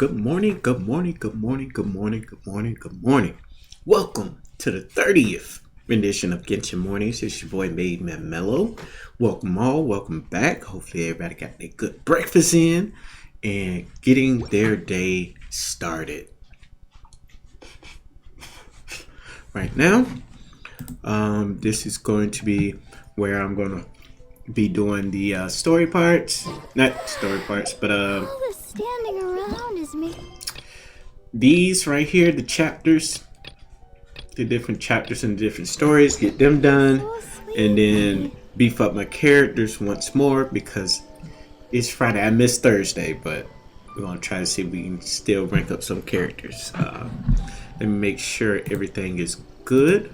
Good morning, good morning, good morning, good morning, good morning, good morning. Welcome to the 30th rendition of Genshin Mornings. It's your boy MadeMenMelo. Welcome all, welcome back. Hopefully everybody got their good breakfast in and getting their day started. Right now, this is going to be where I'm going to be doing the story parts. Not story parts, but All the standing around is me. These right here, the chapters, the different chapters and different stories, get them done, and then beef up my characters once more because it's Friday. I missed Thursday, but we're gonna try to see if we can still rank up some characters. Let me make sure everything is good.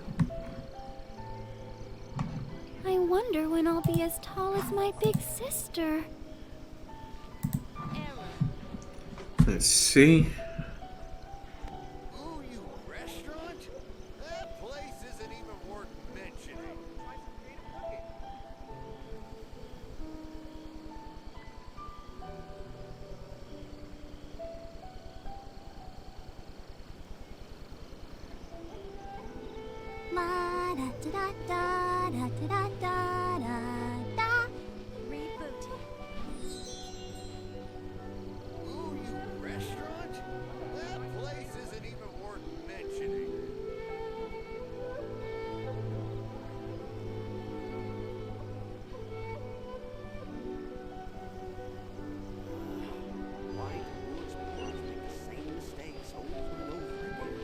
I wonder when I'll be as tall as my big sister. Let's see. Ooh, you restaurant? That place isn't even worth mentioning. La da da da da da da da da. Reboot. Ooh, you restaurant? That place isn't even worth mentioning. Why do woods boys make the same mistakes over and over again?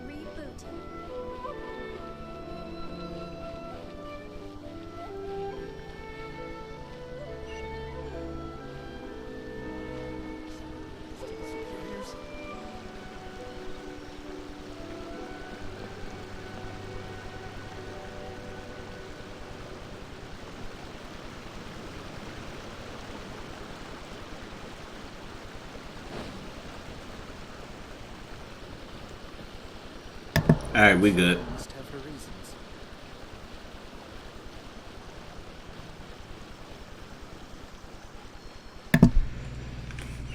Reboot. All right, we good. Must have her reasons.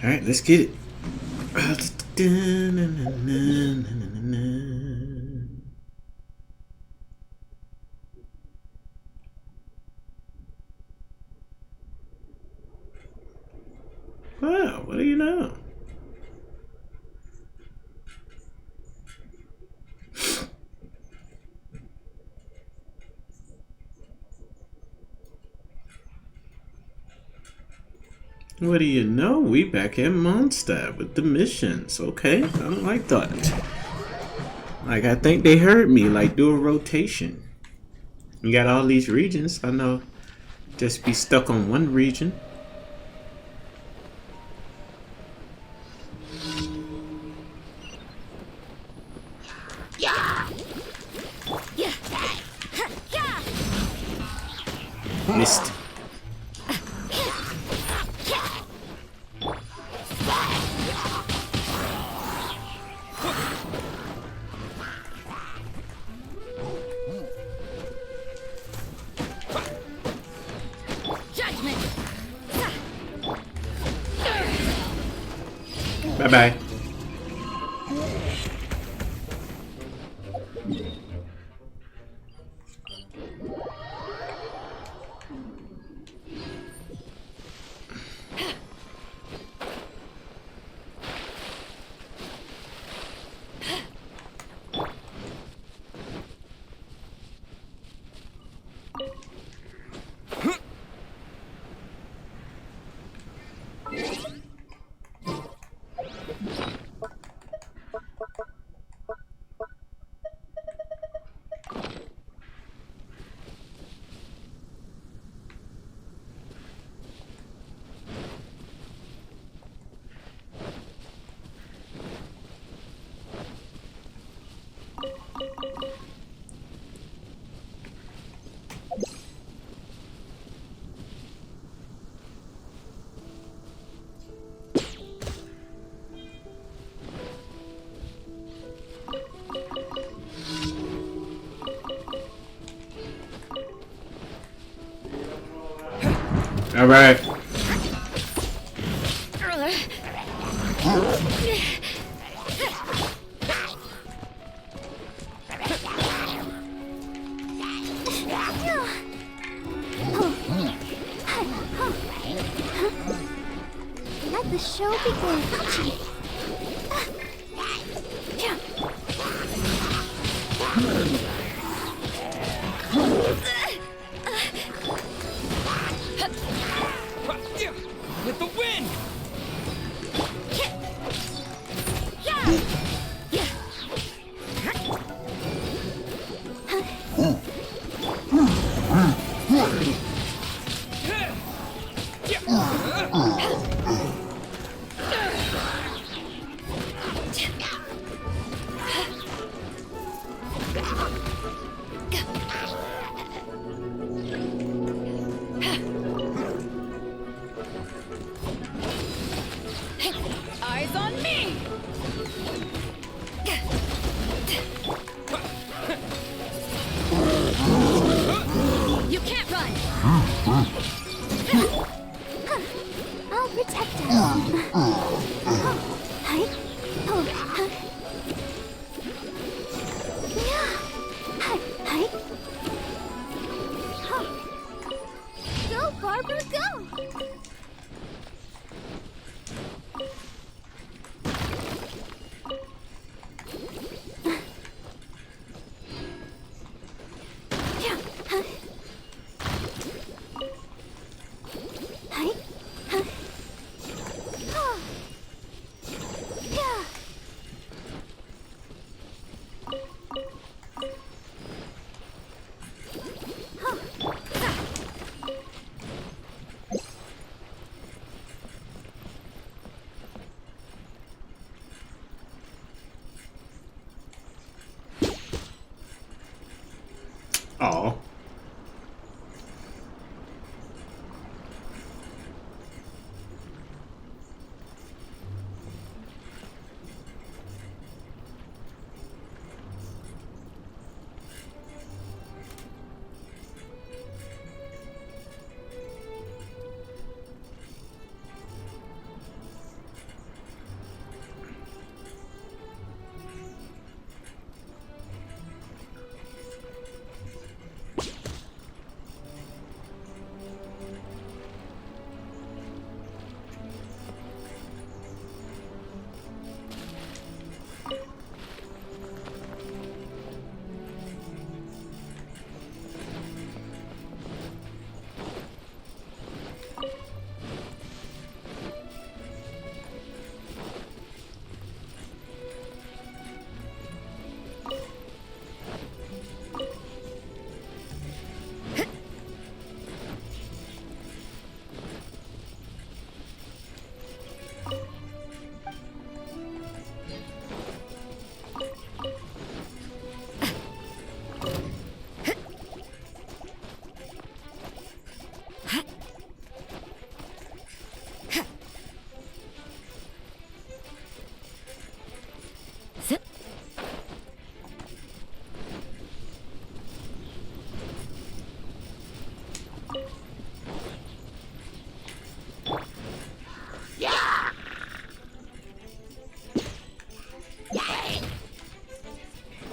All right, let's get it. Wow, what do you know? What do you know? We back at Mondstadt with the missions, okay? I don't like that. Like, I think they heard me, like, do a rotation. You got all these regions. I know just be stuck on one region. Missed. Judgment. Bye-bye. All right. Let the show begin. With the wind! Eyes on me! You can't run! I'll protect us. Hi. Hi. Go, Barbara, go! Oh.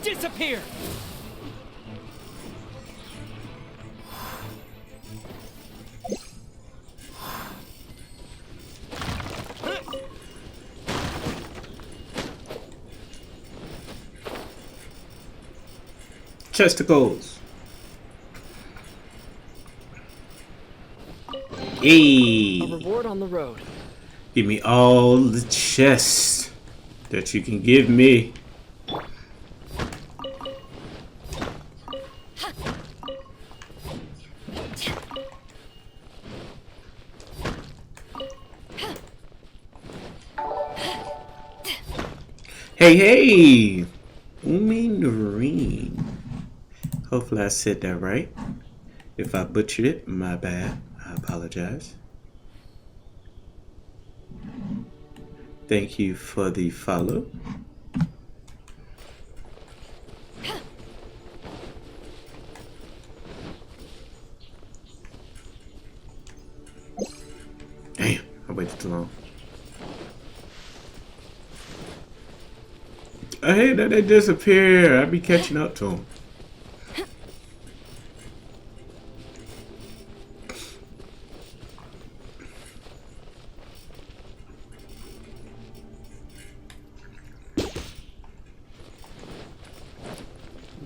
Disappear! Chesticles. Hey. A reward on the road. Give me all the chests that you can give me. Hey, hey! Uminarine. Hopefully I said that right. If I butchered it, my bad. I apologize. Thank you for the follow. waited too long. I hate that they disappear. I be catching up to them.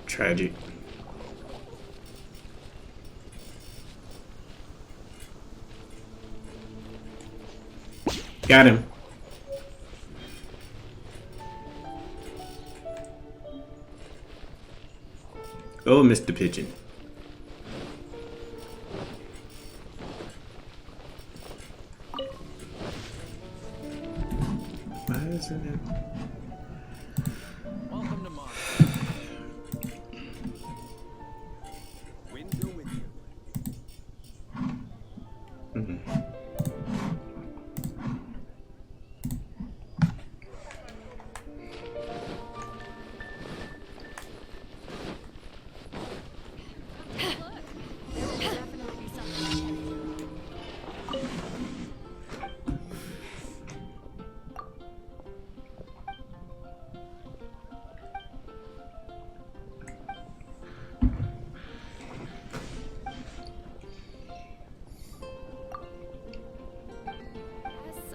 Tragic. Got him. Oh, Mr. Pigeon. Why isn't it? Welcome to Mars. Wind go with you. Mhm.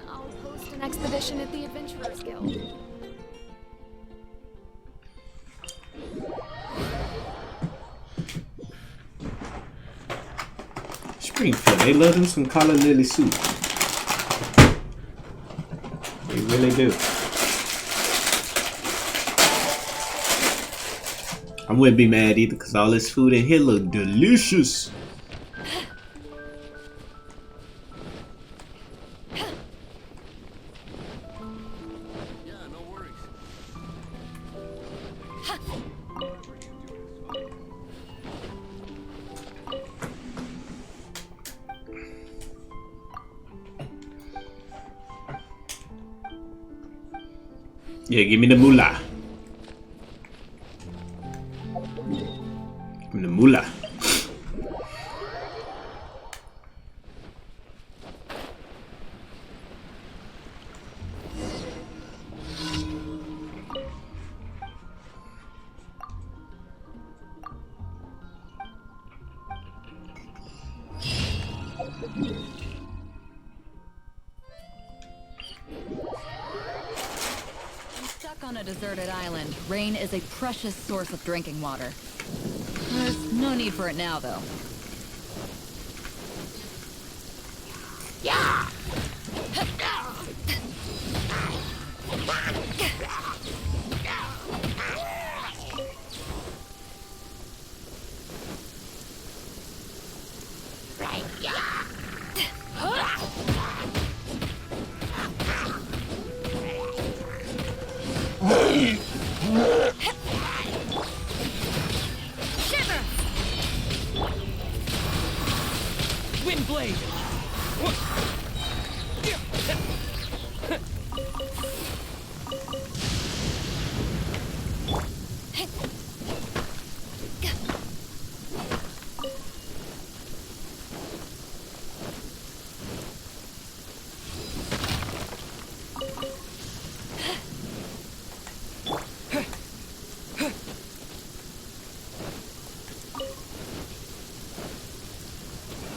I'll host an expedition at the Adventurers Guild. Springfield, they love them some Calla Lily soup. They really do. I wouldn't be mad either because all this food in here look delicious. Yeah, no worries. Yeah, give me the moolah. Give me the moolah. Stuck on a deserted island, rain is a precious source of drinking water. There's no need for it now, though. Windblade!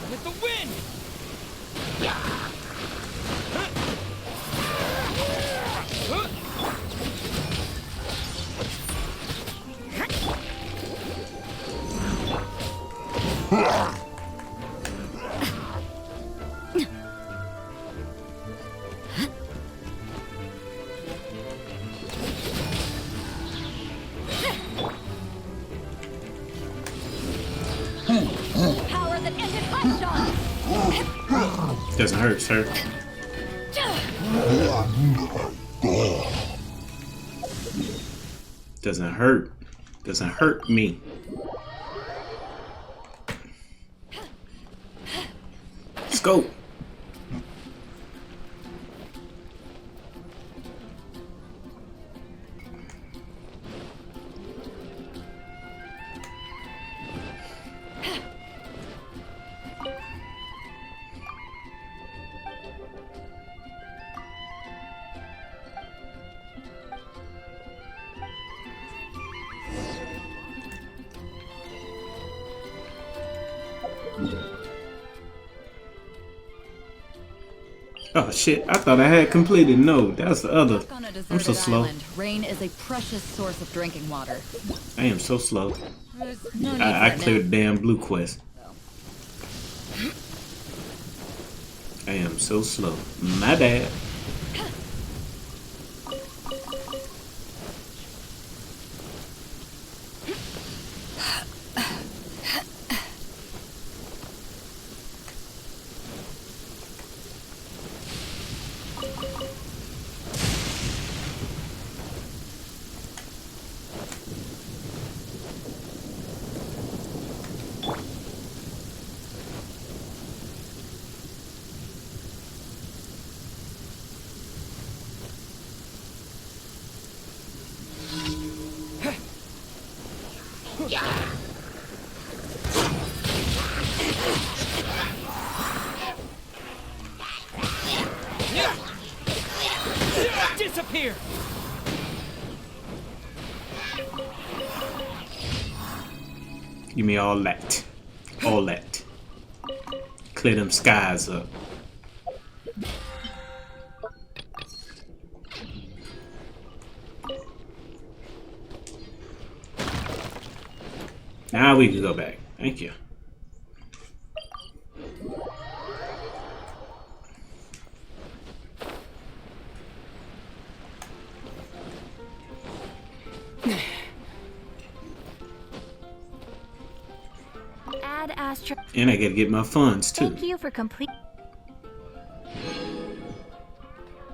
With the wind! Power that ended life shots! Doesn't hurt, sir. Doesn't hurt. Doesn't hurt me. Let's go. Oh shit, I thought I had completed. No, that's the other. Back on a I'm deserted so slow. island, rain is a precious source of drinking water. I am so slow. There's no need I for cleared it the damn blue quest. now. I am so slow. My bad. Disappear! Give me all that. All that. Clear them skies up. Now we can go back. Thank you. Add Astra. And I gotta get my funds too. Thank you for complete.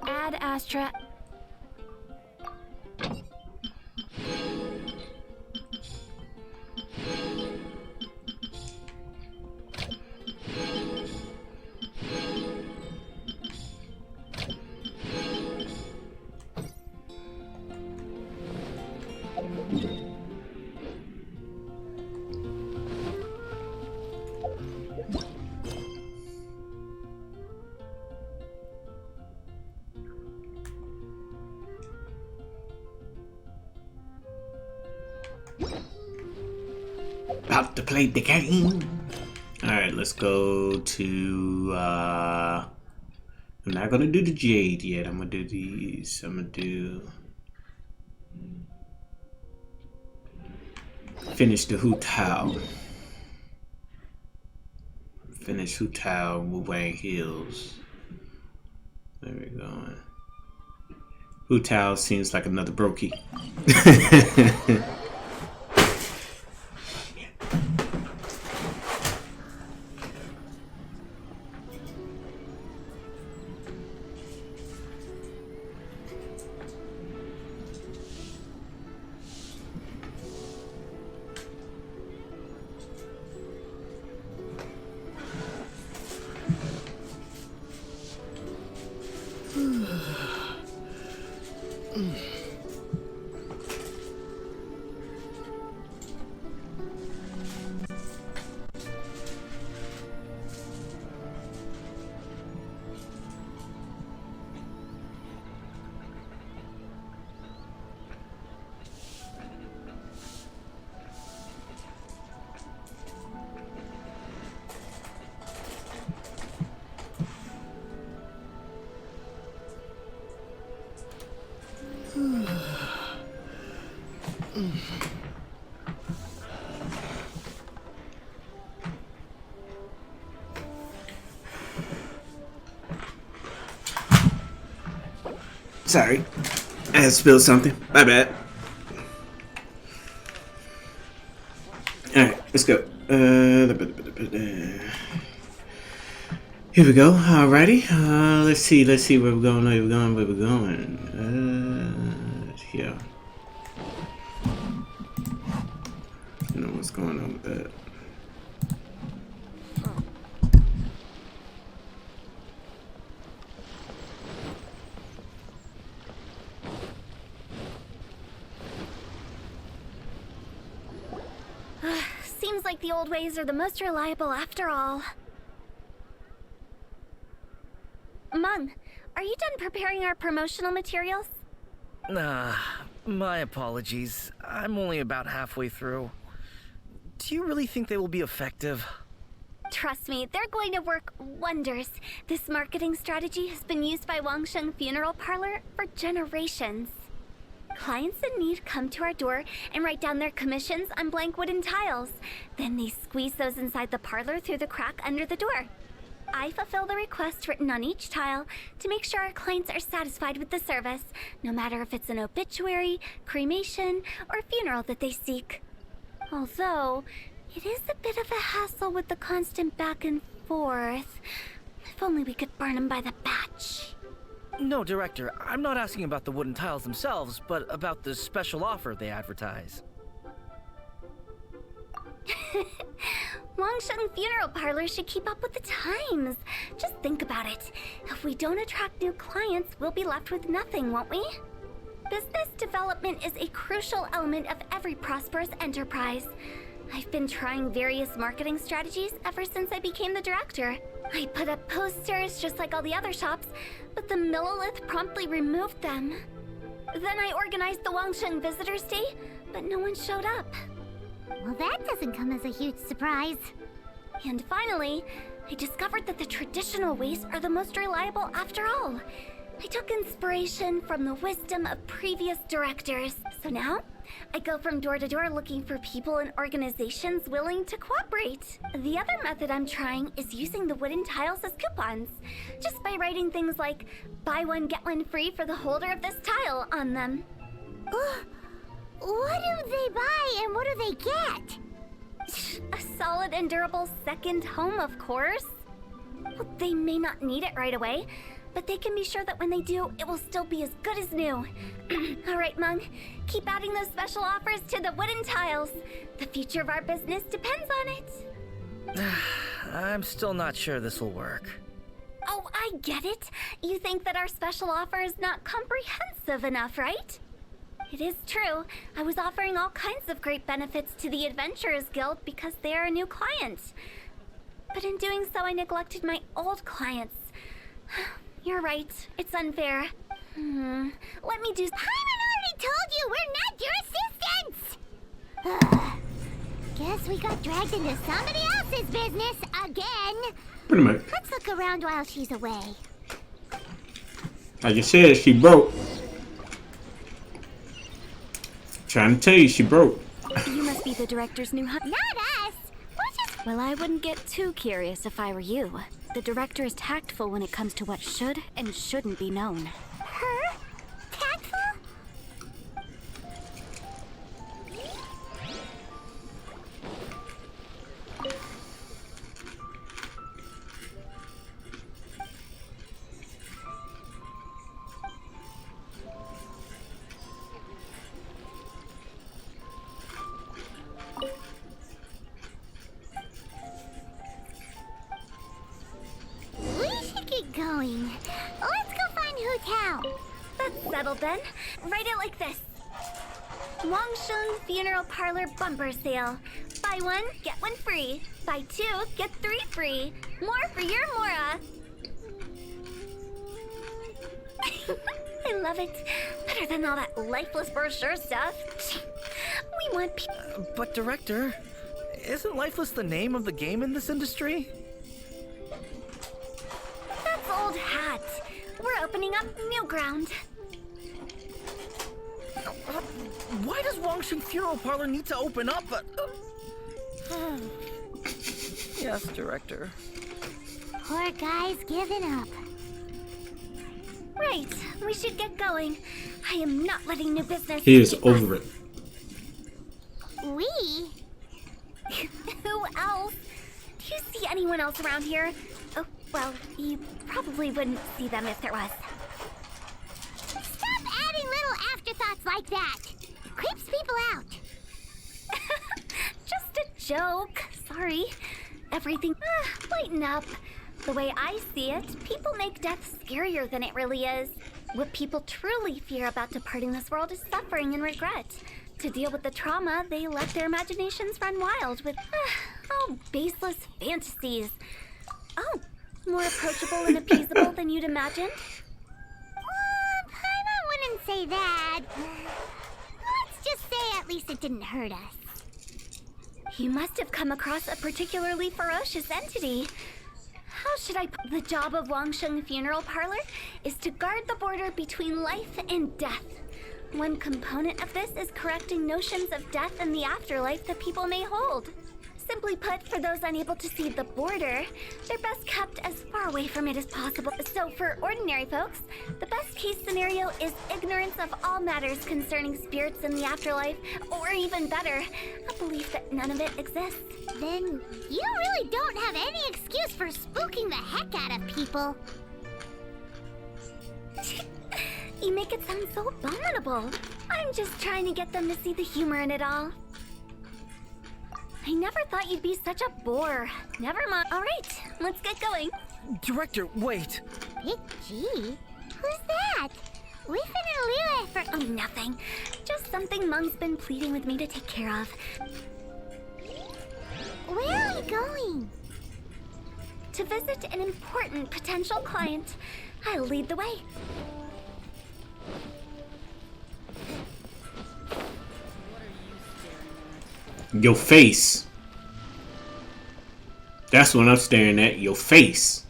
Add Astra. About to play the game. Alright, let's go to I'm not gonna do the jade yet. I'm gonna do these. I'm gonna do finish the Hu Tao. Finish Hu Tao, Wu Wang Hills. There we go. Hu Tao seems like another brokey. Sorry, I had spilled something. My bad. Alright, let's go. Here we go. Alrighty. Let's see where we're going. Where we're going. Here. I don't know what's going on with that. Seems like the old ways are the most reliable after all. Mung, are you done preparing our promotional materials? My apologies. I'm only about halfway through. Do you really think they will be effective? Trust me, they're going to work wonders. This marketing strategy has been used by Wangsheng Funeral Parlor for generations. Clients in need come to our door and write down their commissions on blank wooden tiles. Then they squeeze those inside the parlor through the crack under the door. I fulfill the request written on each tile to make sure our clients are satisfied with the service, no matter if it's an obituary, cremation, or funeral that they seek. Although, it is a bit of a hassle with the constant back and forth. If only we could burn them by the batch. No, Director, I'm not asking about the wooden tiles themselves, but about the special offer they advertise. Wangsheng Funeral Parlor should keep up with the times. Just think about it. If we don't attract new clients, we'll be left with nothing, won't we? Business development is a crucial element of every prosperous enterprise. I've been trying various marketing strategies ever since I became the director. I put up posters just like all the other shops, but the Millilith promptly removed them. Then I organized the Wangsheng Visitors Day, but no one showed up. Well, that doesn't come as a huge surprise. And finally, I discovered that the traditional ways are the most reliable after all. I took inspiration from the wisdom of previous directors. So now, I go from door to door looking for people and organizations willing to cooperate. The other method I'm trying is using the wooden tiles as coupons. Just by writing things like, buy one, get one free for the holder of this tile on them. What do they buy and what do they get? A solid and durable second home, of course. Well, they may not need it right away, but they can be sure that when they do, it will still be as good as new. All right, Mung, keep adding those special offers to the wooden tiles. The future of our business depends on it. I'm still not sure this will work. Oh, I get it. You think that our special offer is not comprehensive enough, right? It is true. I was offering all kinds of great benefits to the Adventurers Guild because they are a new client. But in doing so, I neglected my old clients. You're right. It's unfair. Let me do... Paimon already told you we're not your assistants! Guess we got dragged into somebody else's business again. Pretty much. Let's look around while she's away. Like I said, she broke. Trying to tell you, she broke. You must be the director's new Not us! We're just... Well, I wouldn't get too curious if I were you. The director is tactful when it comes to what should and shouldn't be known. Her? Tactful? We should get going. Let's go find Hu. That's settled then. Write it like this. Wangsheng Funeral Parlor Bumper Sale. Buy one, get one free. Buy two, get three free. More for your Mora. I love it. Better than all that lifeless brochure stuff. We want people... But Director, isn't Lifeless the name of the game in this industry? That's old hat. We're opening up new ground. Why does Wangsheng Funeral Parlor need to open up? Yes, Director. Poor guy's giving up. Right, we should get going. I am not letting new business... He is keep us. over it. We? Who else? Do you see anyone else around here? Oh, well, you probably wouldn't see them if there was. Stop adding little afterthoughts like that. It creeps people out. Just a joke. Sorry. Everything... lighten up. The way I see it, people make death scarier than it really is. What people truly fear about departing this world is suffering and regret. To deal with the trauma, they let their imaginations run wild with, baseless fantasies. Oh, more approachable and appeasable than you'd imagined? Paimon wouldn't say that. Let's just say at least it didn't hurt us. You must have come across a particularly ferocious entity. How should I put the job of Wangsheng Funeral Parlor is to guard the border between life and death. One component of this is correcting notions of death and the afterlife that people may hold. Simply put, for those unable to see the border, they're best kept as far away from it as possible. So for ordinary folks, the best case scenario is ignorance of all matters concerning spirits in the afterlife, or even better, a belief that none of it exists. Then you really don't have any excuse for spooking the heck out of people. You make it sound so abominable. I'm just trying to get them to see the humor in it all. I never thought you'd be such a bore. Never mind. All right, let's get going. Director, wait. Big G? Who's that? We've been in Lille for... Oh, nothing. Just something Mom's been pleading with me to take care of. Where are you going? To visit an important potential client. I'll lead the way. Your face. That's what I'm staring at. Your face.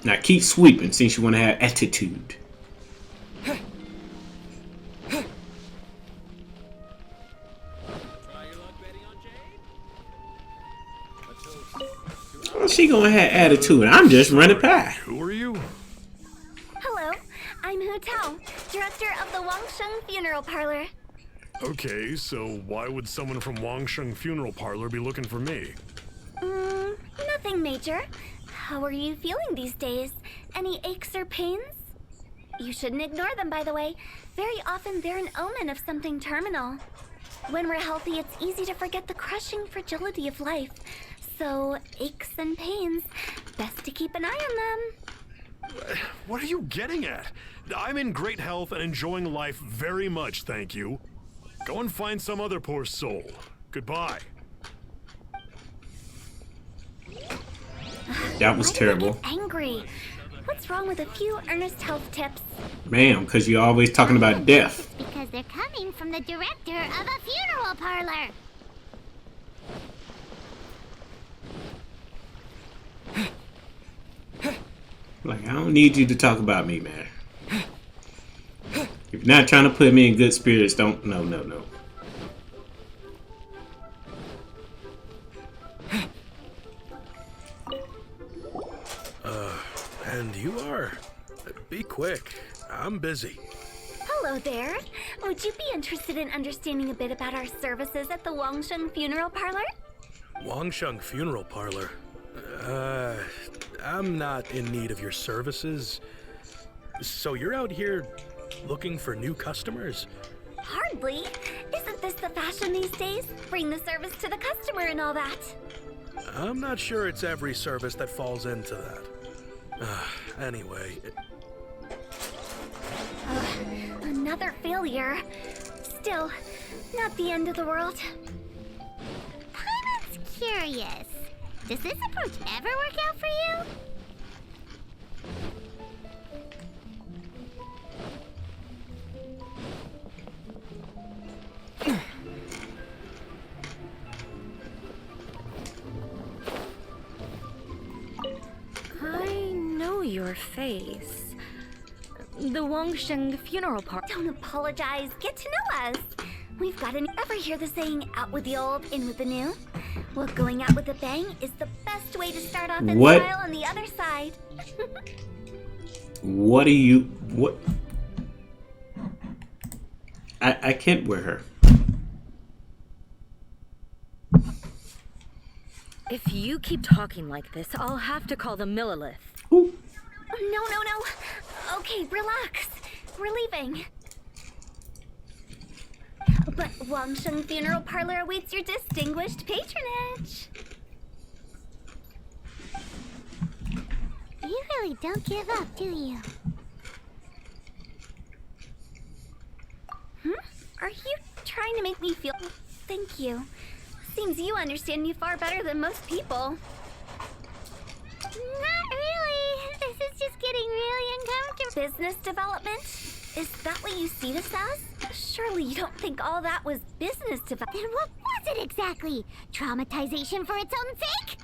Now keep sweeping since you want to have attitude. Oh, she gonna have attitude. I'm just running past. Who are you? Hello, I'm Hu Tao, director of the Wangsheng Funeral Parlor. Okay, so why would someone from Wangsheng Funeral Parlor be looking for me? Nothing major. How are you feeling these days? Any aches or pains? You shouldn't ignore them, by the way. Very often they're an omen of something terminal. When we're healthy, it's easy to forget the crushing fragility of life. So, aches and pains, best to keep an eye on them. What are you getting at? I'm in great health and enjoying life very much, thank you. Go and find some other poor soul. Goodbye. That was terrible. Get angry. What's wrong with a few earnest health tips? Ma'am, because you're always talking about death. It's because they're coming from the director of a funeral parlor. Like, I don't need you to talk about me, man. If you're not trying to put me in good spirits, don't. No. And you are? Be quick. I'm busy. Hello there. Would you be interested in understanding a bit about our services at the Wangsheng Funeral Parlor? Wangsheng Funeral Parlor? I'm not in need of your services. So you're out here looking for new customers? Hardly. Isn't this the fashion these days? Bring the service to the customer and all that. I'm not sure it's every service that falls into that. Anyway. Another failure. Still, not the end of the world. Paimon's curious. Does this approach ever work out for you? I know your face. The Wangsheng Funeral Parlor. Don't apologize. Get to know us. We've got an... Ever hear the saying, out with the old, in with the new? Well, going out with a bang is the best way to start off in What? style on the other side. What are you... What? I can't wear her. If you keep talking like this, I'll have to call the Millilith. Ooh. No. Okay, relax. We're leaving. But Wangsheng Funeral Parlor awaits your distinguished patronage. You really don't give up, do you? Are you trying to make me feel... Thank you. Seems you understand me far better than most people. Not really. This is just getting really uncomfortable. Business development? Is that what you see this as? Surely you don't think all that was business development. Then what was it exactly? Traumatization for its own sake?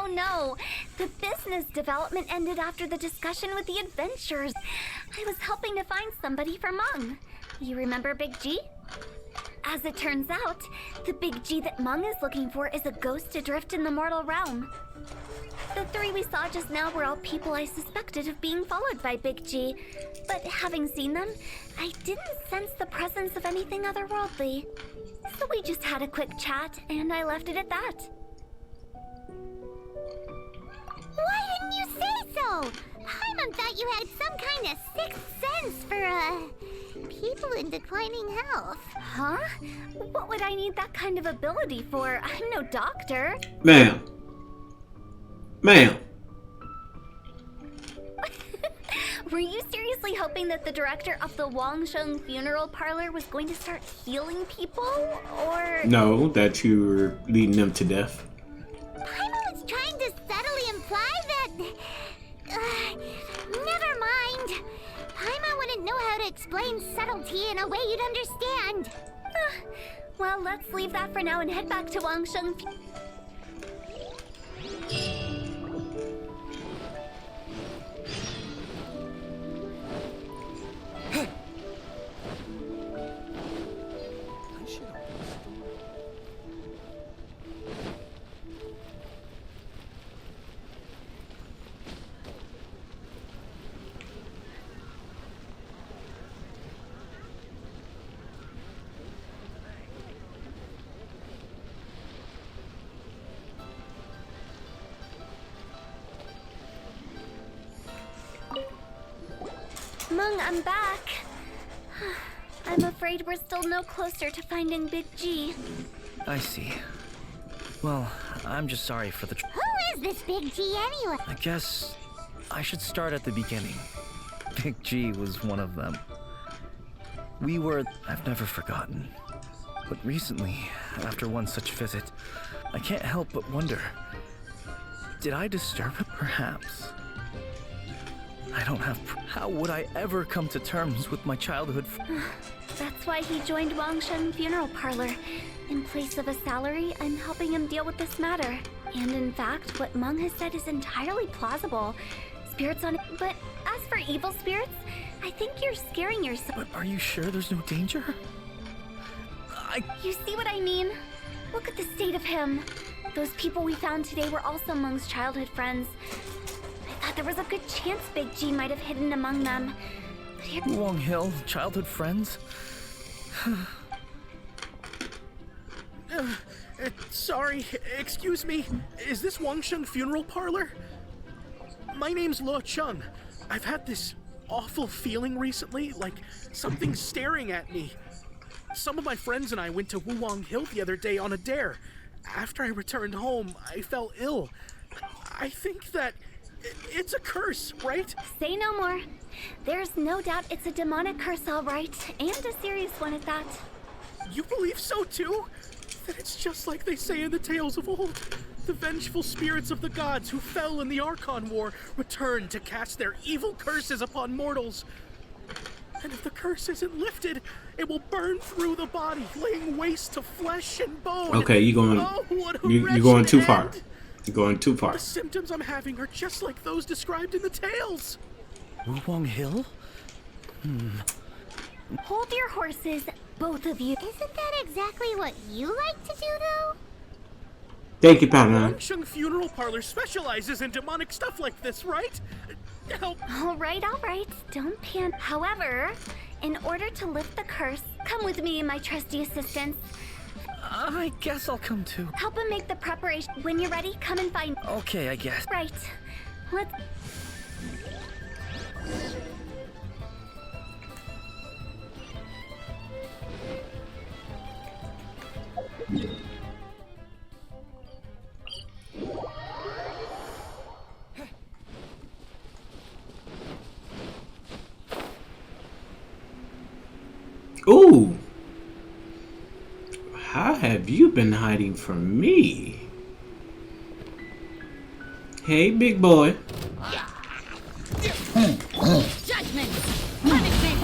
No. The business development ended after the discussion with the adventurers. I was helping to find somebody for Mung. You remember Big G? As it turns out, the Big G that Mung is looking for is a ghost adrift in the mortal realm. The three we saw just now were all people I suspected of being followed by Big G, but having seen them, I didn't sense the presence of anything otherworldly. So we just had a quick chat, and I left it at that. Why didn't you say so? Paimon thought you had some kind of sixth sense for, people in declining health. Huh? What would I need that kind of ability for? I'm no doctor. Ma'am. Were you seriously hoping that the director of the Wangsheng funeral parlor was going to start healing people? Or... No, that you were leading them to death. Paimon was trying to subtly imply that... never mind. Paimon wouldn't know how to explain subtlety in a way you'd understand. Well, let's leave that for now and head back to Wangsheng. Mung, I'm back. I'm afraid we're still no closer to finding Big G. I see. Well, I'm just sorry for the Who is this Big G anyway? I guess I should start at the beginning. Big G was one of them. I've never forgotten. But recently, after one such visit, I can't help but wonder, did I disturb him perhaps? How would I ever come to terms with my childhood? That's why he joined Wangsheng Funeral Parlor. In place of a salary, I'm helping him deal with this matter. And in fact, what Mung has said is entirely plausible. Spirits on... But as for evil spirits, I think you're scaring yourself. But are you sure there's no danger? You see what I mean? Look at the state of him. Those people we found today were also Mung's childhood friends. I thought there was a good chance Big G might have hidden among them. But here... Wong Hill, childhood friends? Sorry, excuse me. Is this Wangsheng Funeral Parlor? My name's Lo Chung. I've had this awful feeling recently, like something's staring at me. Some of my friends and I went to Wuwang Hill the other day on a dare. After I returned home, I fell ill. I think that it's a curse, right? Say no more. There's no doubt it's a demonic curse, all right, and a serious one at that. You believe so too? Then it's just like they say in the tales of old. The vengeful spirits of the gods who fell in the Archon War return to cast their evil curses upon mortals. And if the curse isn't lifted, it will burn through the body, laying waste to flesh and bone. Okay, you're going too far. You're going too far. The symptoms I'm having are just like those described in the tales. Wuwang Hill? Hold your horses, both of you. Isn't that exactly what you like to do, though? Thank you, Paimon. Wangsheng Funeral Parlor specializes in demonic stuff like this, right? Help. All right. Don't panic. However, in order to lift the curse, come with me, my trusty assistants. I guess I'll come too. Help him make the preparation. When you're ready, come and find... Okay, I guess. Right. Let's... Ooh. How have you been hiding from me? Hey, big boy. Judgment! Punishment!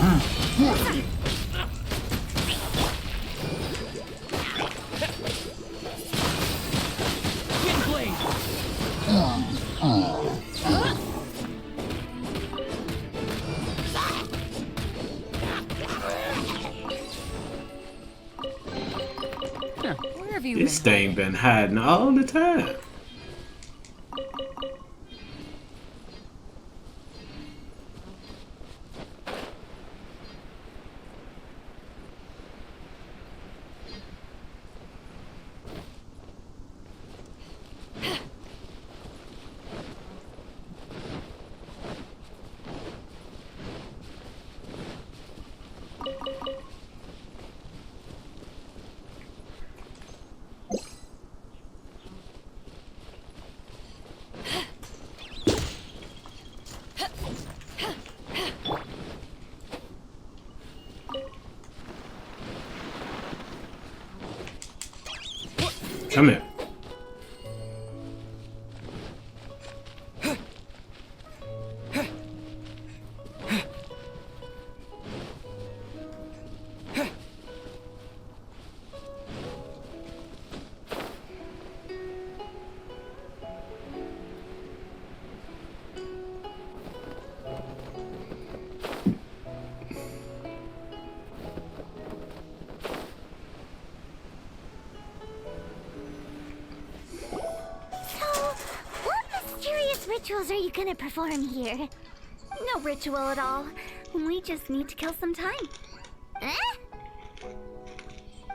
Where have you This been? thing been hiding all the time. Come here. Rituals are you gonna perform here? No ritual at all. We just need to kill some time. Eh?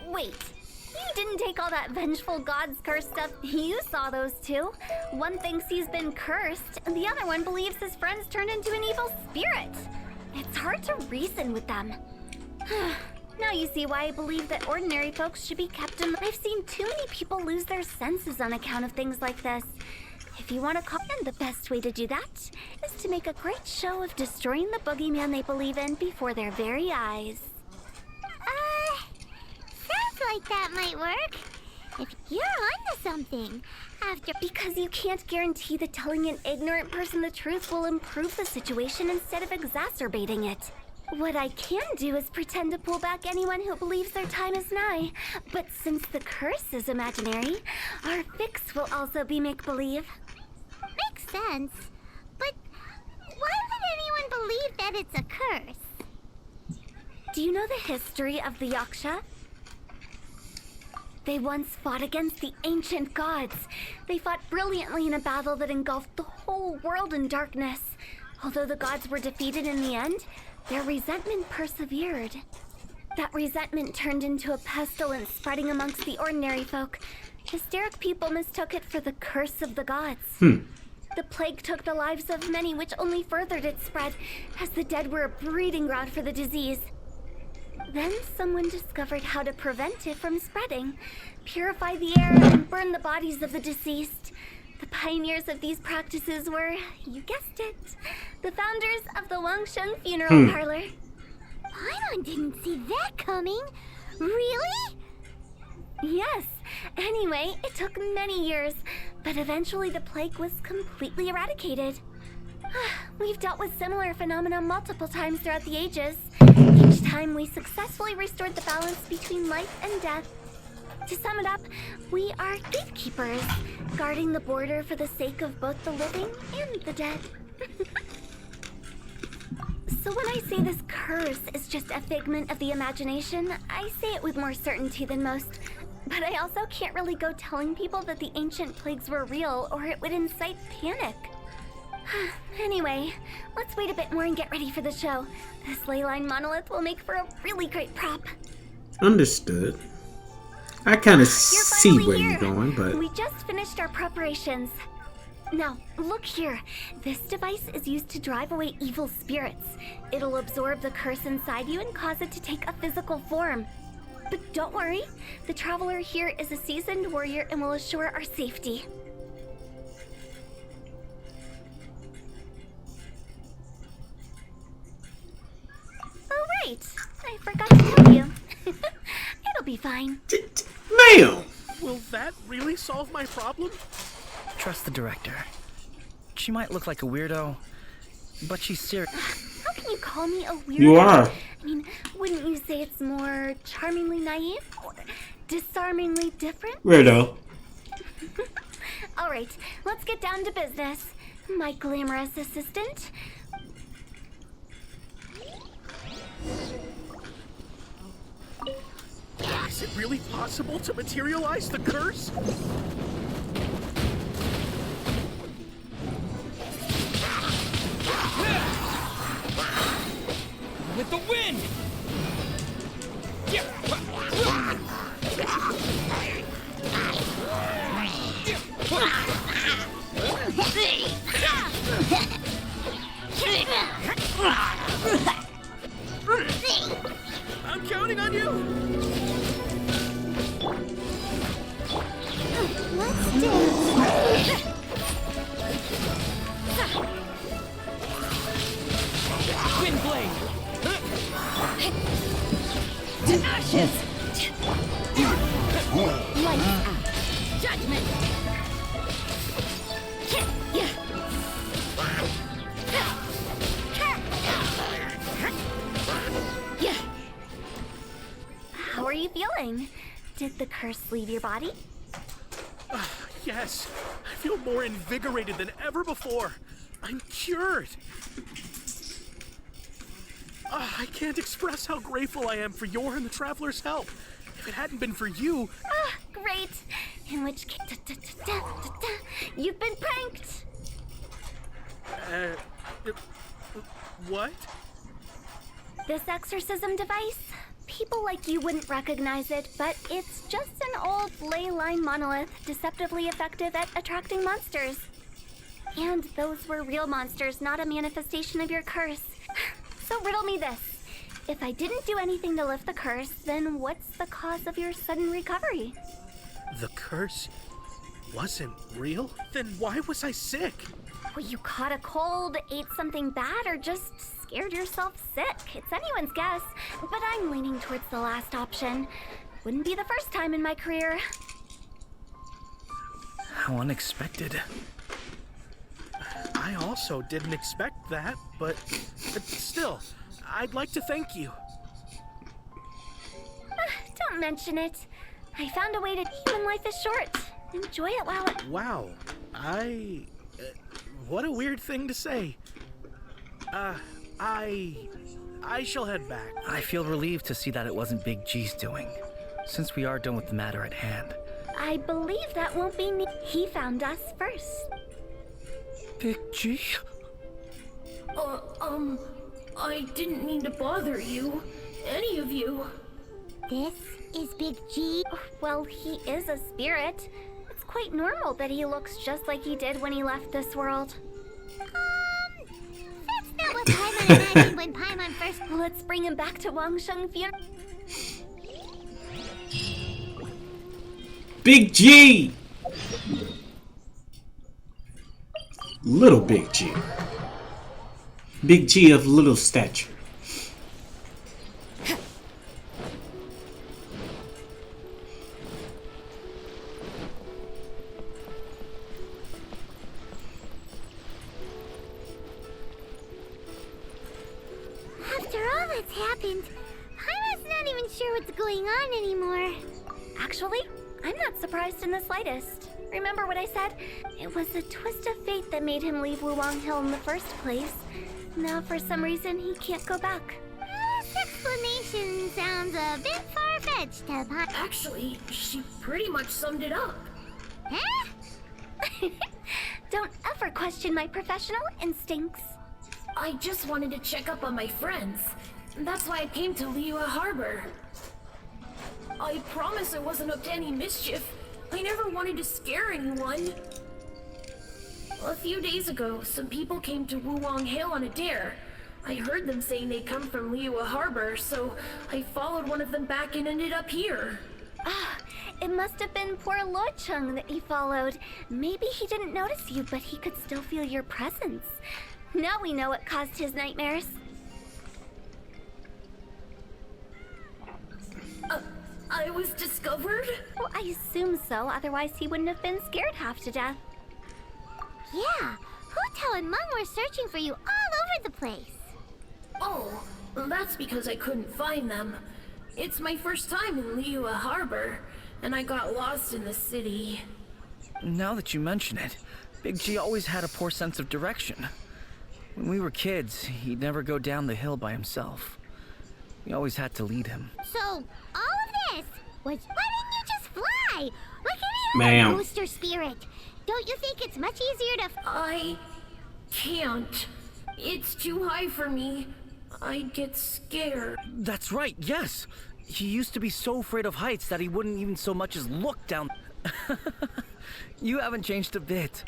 Wait, you didn't take all that vengeful god's curse stuff. You saw those two. One thinks he's been cursed, and the other one believes his friend's turned into an evil spirit. It's hard to reason with them. Now you see why I believe that ordinary folks should be kept in. I've seen too many people lose their senses on account of things like this. If you want to call in, the best way to do that is to make a great show of destroying the boogeyman they believe in before their very eyes. Sounds like that might work. If you're onto something, Because you can't guarantee that telling an ignorant person the truth will improve the situation instead of exacerbating it. What I can do is pretend to pull back anyone who believes their time is nigh. But since the curse is imaginary, our fix will also be make-believe. Makes sense. But why would anyone believe that it's a curse? Do you know the history of the Yaksha? They once fought against the ancient gods. They fought brilliantly in a battle that engulfed the whole world in darkness. Although the gods were defeated in the end, their resentment persevered. That resentment turned into a pestilence spreading amongst the ordinary folk. Hysteric people mistook it for the curse of the gods. The plague took the lives of many, which only furthered its spread, as the dead were a breeding ground for the disease. Then someone discovered how to prevent it from spreading, purify the air, and burn the bodies of the deceased. The pioneers of these practices were, you guessed it, the founders of the Wangsheng Funeral Parlor. Paimon didn't see that coming. Really? Yes. Anyway, it took many years, but eventually the plague was completely eradicated. We've dealt with similar phenomena multiple times throughout the ages. Each time we successfully restored the balance between life and death. To sum it up, we are gatekeepers, guarding the border for the sake of both the living and the dead. So when I say this curse is just a figment of the imagination, I say it with more certainty than most. But I also can't really go telling people that the ancient plagues were real, or it would incite panic. Anyway, let's wait a bit more and get ready for the show. This leyline monolith will make for a really great prop. Understood. I kind of You're see finally where here. you're going, but We just finished our preparations. Now, look here. This device is used to drive away evil spirits. It'll absorb the curse inside you and cause it to take a physical form. But don't worry, the traveler here is a seasoned warrior and will assure our safety. Oh, right. I forgot to tell you. It'll be fine. ma'am. Will that really solve my problem? Trust the director. She might look like a weirdo, but she's serious. How can you call me a weirdo? You are. I mean, wouldn't you say it's more charmingly naive or disarmingly different? Weirdo. Alright, let's get down to business. My glamorous assistant. Is it really possible to materialize the curse? With the wind! I'm counting on you! Let's dance. Wind blade! To ashes! Lights out. Judgment! How are you feeling? Did the curse leave your body? Yes, I feel more invigorated than ever before. I'm cured. I can't express how grateful I am for your and the Traveler's help. If it hadn't been for you... Great. In which case, you've been pranked. What? This exorcism device, people like you wouldn't recognize it, but it's just an old ley line monolith deceptively effective at attracting monsters. And those were real monsters, not a manifestation of your curse. So riddle me this. If I didn't do anything to lift the curse, then what's the cause of your sudden recovery? The curse wasn't real? Then why was I sick? Well, you caught a cold, ate something bad, or just scared yourself sick. It's anyone's guess, but I'm leaning towards the last option. Wouldn't be the first time in my career. How unexpected. I also didn't expect that, but still, I'd like to thank you. Don't mention it. I found a way to even life is short. Enjoy it while it... Wow, what a weird thing to say. I shall head back. I feel relieved to see that it wasn't Big G's doing, since we are done with the matter at hand. I believe that won't be me. He found us first. Big G? I didn't mean to bother you. Any of you. This is Big G. Well, he is a spirit. It's quite normal that he looks just like he did when he left this world. That's not what Paimon imagined when Paimon first... Let's bring him back to Wangsheng Funeral. Big G! Little Big G. Big G of little stature. After all that's happened, Paimon's not even sure what's going on anymore. Actually, I'm not surprised in the slightest. Remember what I said? It was a twist of fate that made him leave Wuwang Hill in the first place. Now, for some reason, he can't go back. This explanation sounds a bit far-fetched to Paimon. Actually, she pretty much summed it up. Huh? Don't ever question my professional instincts. I just wanted to check up on my friends. That's why I came to Liyue Harbor. I promise I wasn't up to any mischief. I never wanted to scare anyone. A few days ago, some people came to Wuwang Hill on a dare. I heard them saying they come from Liyue Harbor, so I followed one of them back and ended up here. It must have been poor Lo Chung that he followed. Maybe he didn't notice you, but he could still feel your presence. Now we know what caused his nightmares. I was discovered? Well, I assume so, otherwise he wouldn't have been scared half to death. Yeah, Hu Tao and Meng were searching for you all over the place. Oh, that's because I couldn't find them. It's my first time in Liyue Harbor, and I got lost in the city. Now that you mention it, Big G always had a poor sense of direction. When we were kids, he'd never go down the hill by himself. We always had to lead him. So, all of this was... Why didn't you just fly? Look at me, Ma'am. booster spirit. Don't you think it's much easier to... I can't. It's too high for me. I get scared. That's right, yes! He used to be so afraid of heights that he wouldn't even so much as look down. You haven't changed a bit.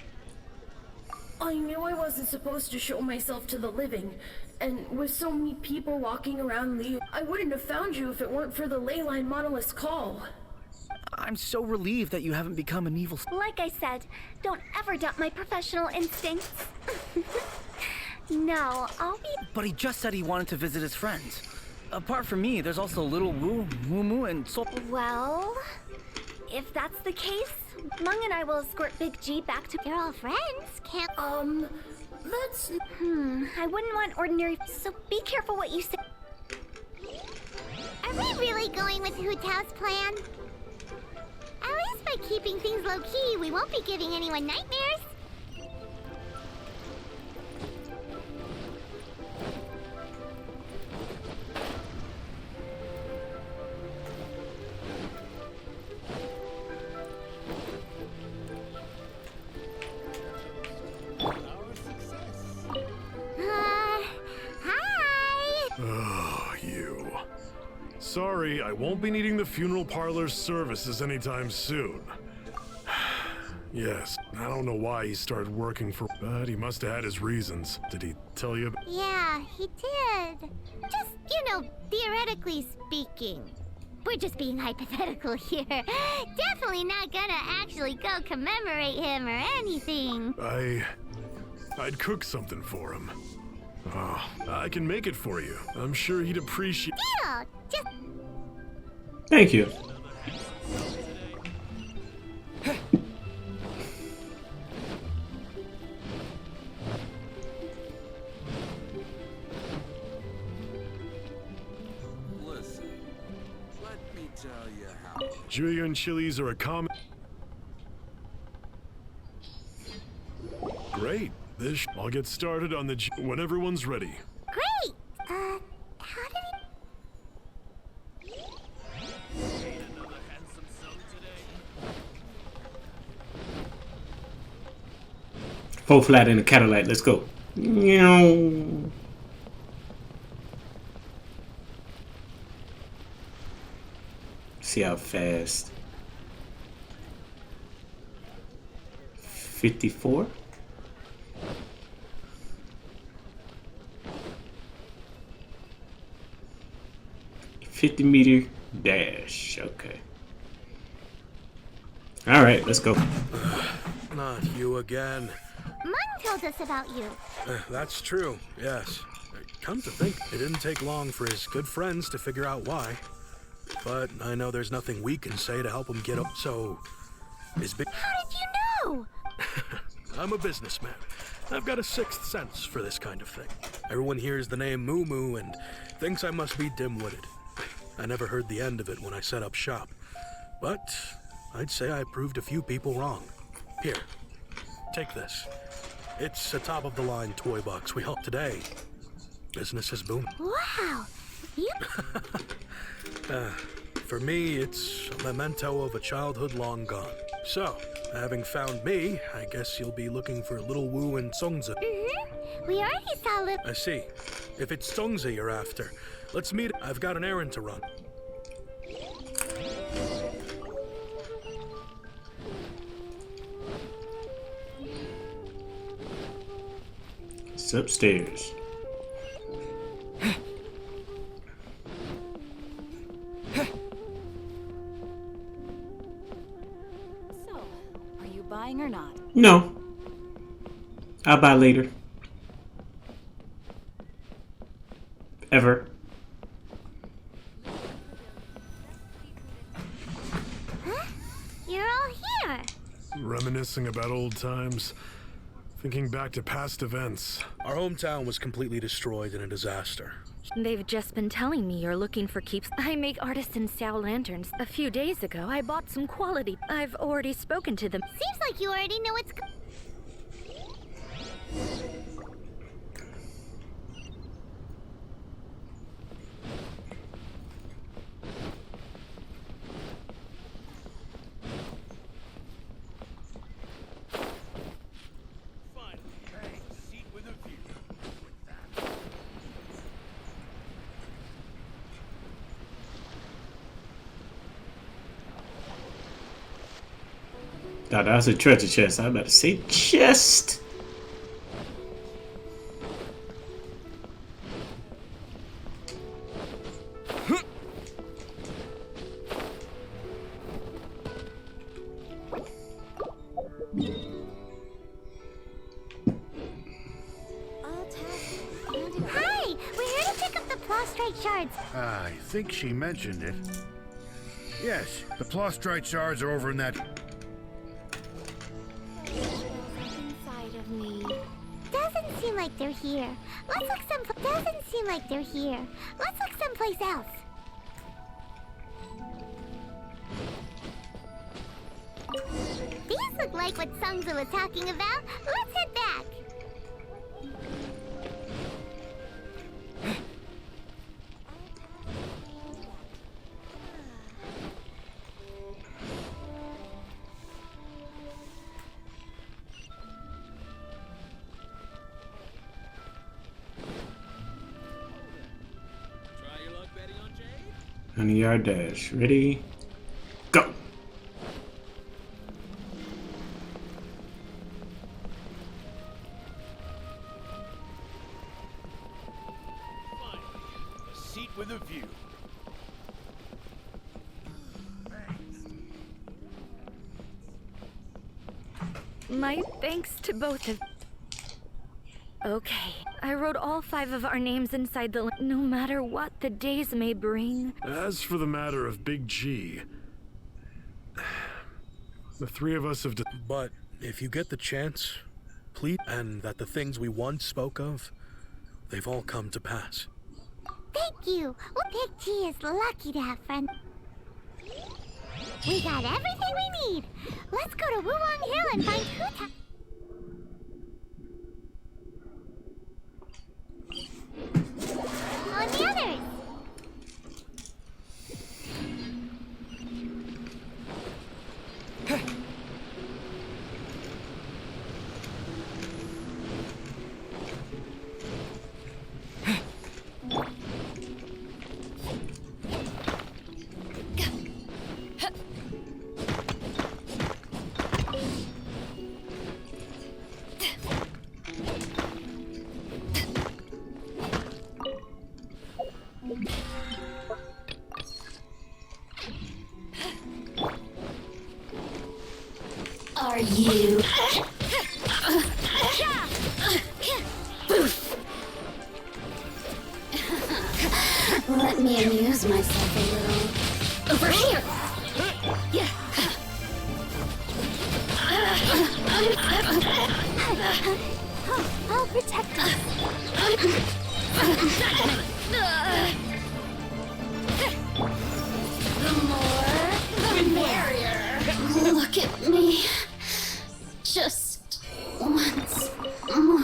I knew I wasn't supposed to show myself to the living, and with so many people walking around Liyue, I wouldn't have found you if it weren't for the Leyline Monolith's call. I'm so relieved that you haven't become an evil... Like I said, don't ever doubt my professional instincts. No, I'll be... But he just said he wanted to visit his friends. Apart from me, there's also Little Wu, Moo Moo, and Sol... Well, if that's the case, Mung and I will escort Big G back to... They're all friends, can't... That's... I wouldn't want ordinary... So be careful what you say. Are we really going with Hu Tao's plan? At least by keeping things low-key, we won't be giving anyone nightmares. Hi! Oh, you. Sorry, I won't be needing the funeral parlor's services anytime soon. Yes, I don't know why he started working for, but he must have had his reasons. Did he tell you? Yeah, he did. Just, theoretically speaking. We're just being hypothetical here. Definitely not gonna actually go commemorate him or anything. I'd cook something for him. Oh, I can make it for you. I'm sure he'd appreciate... Deal! Just... Thank you. Listen, let me tell you how. Julian chilies are a common... Great. I'll get started on the when everyone's ready. Great! How did he... Fall flat in a Cadillac. Let's go. Meow. See how fast. 54. 50-meter dash. Okay. All right, let's go. Not you again. Mun told us about you. That's true, yes. Come to think, it didn't take long for his good friends to figure out why. But I know there's nothing we can say to help him get up, so... Is big... How did you know? I'm a businessman. I've got a sixth sense for this kind of thing. Everyone hears the name Moo Moo and thinks I must be dim-witted. I never heard the end of it when I set up shop. But I'd say I proved a few people wrong. Here, take this. It's a top-of-the-line toy box we helped today. Business is booming. Wow! You... For me, it's a memento of a childhood long gone. So, having found me, I guess you'll be looking for Little Wu and Songzi. Mm-hmm. We already saw Lip... I see. If it's Songzi you're after, let's meet. I've got an errand to run. It's upstairs. So, are you buying or not? No. I'll buy later. Ever. Huh? You're all here. Reminiscing about old times. Thinking back to past events. Our hometown was completely destroyed in a disaster. They've just been telling me you're looking for keeps. I make artisan style lanterns. A few days ago, I bought some quality. I've already spoken to them. Seems like you already know what's Thought that was a treasure chest. I was about to say chest. Hi! We're here to pick up the prostrate shards. I think she mentioned it. Yes, the Plostrite shards are over in that. Inside of me. Doesn't seem like they're here. Let's look Doesn't seem like they're here. Let's look someplace else. These look like what Sungzu was talking about. Let's head back. Try your luck betting on Jade? 100-yard dash. Ready? Go! Finally, a seat with a view. My thanks to both of. Okay, I wrote all 5 of our names inside the. No matter what the days may bring. As for the matter of Big G, the 3 of us have. But if you get the chance, please, and that the things we once spoke of, they've all come to pass. Thank you. Well, Big G is lucky to have friends. We got everything we need. Let's go to Wulong Hill and find Huta. On the others. Are you? Let me amuse myself a little. Over here! Yeah. I'll protect us. The more, the merrier. Look at me. Just once more.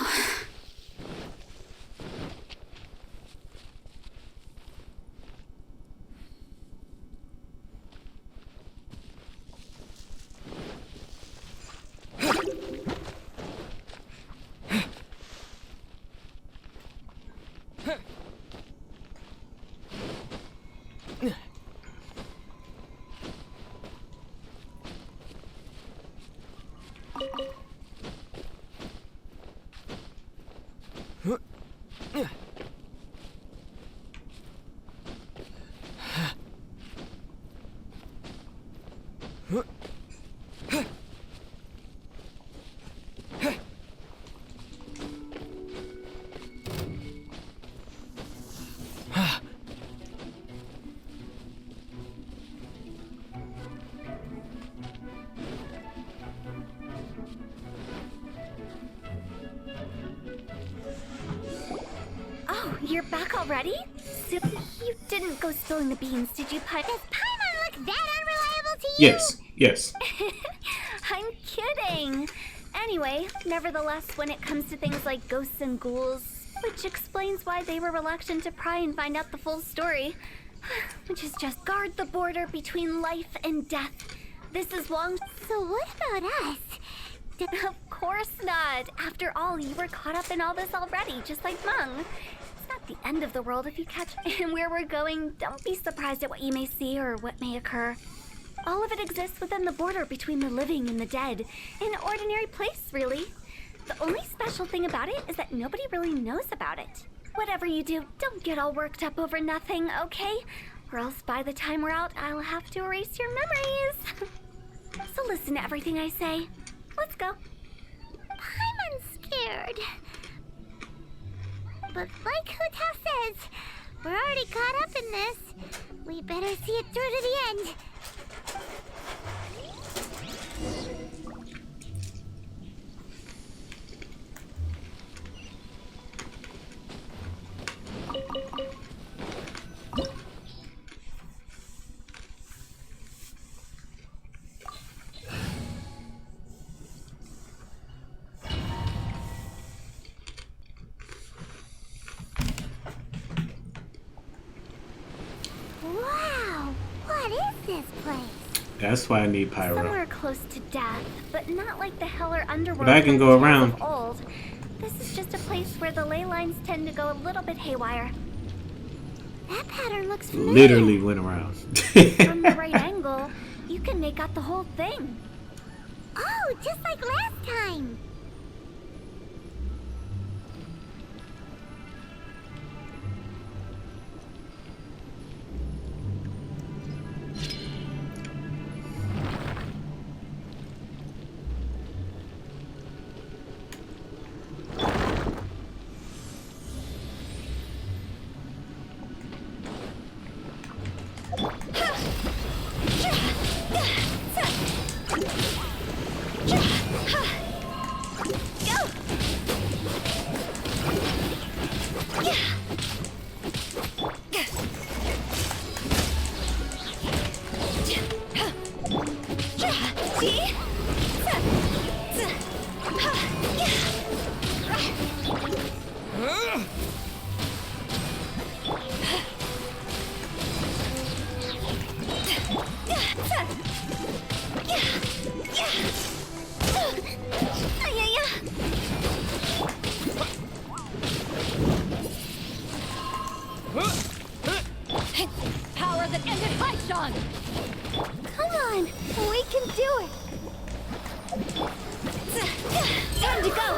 You're back already? So you didn't go spilling the beans, did you, Does Paimon look that unreliable to you? Yes. I'm kidding. Anyway, nevertheless, when it comes to things like ghosts and ghouls, which explains why they were reluctant to pry and find out the full story, which is just guard the border between life and death. This is Wong. So what about us? Of course not. After all, you were caught up in all this already, just like Mung. It's not the end of the world if you catch and where we're going. Don't be surprised at what you may see or what may occur. All of it exists within the border between the living and the dead. An ordinary place, really. The only special thing about it is that nobody really knows about it. Whatever you do, don't get all worked up over nothing, okay? Or else by the time we're out, I'll have to erase your memories. So listen to everything I say. Let's go. I'm scared. But like Huta says, we're already caught up in this. We better see it through to the end. Wow, what is this place? That's why I need pyro. Somewhere close to death, but not like the hell or underworld. But I can go around. Of old. This is just a place where the ley lines tend to go a little bit haywire. That pattern looks familiar. Literally went around. From the right angle, you can make out the whole thing. Oh, just like last time. Power that ended Haishan! Come on, we can do it. Time to go.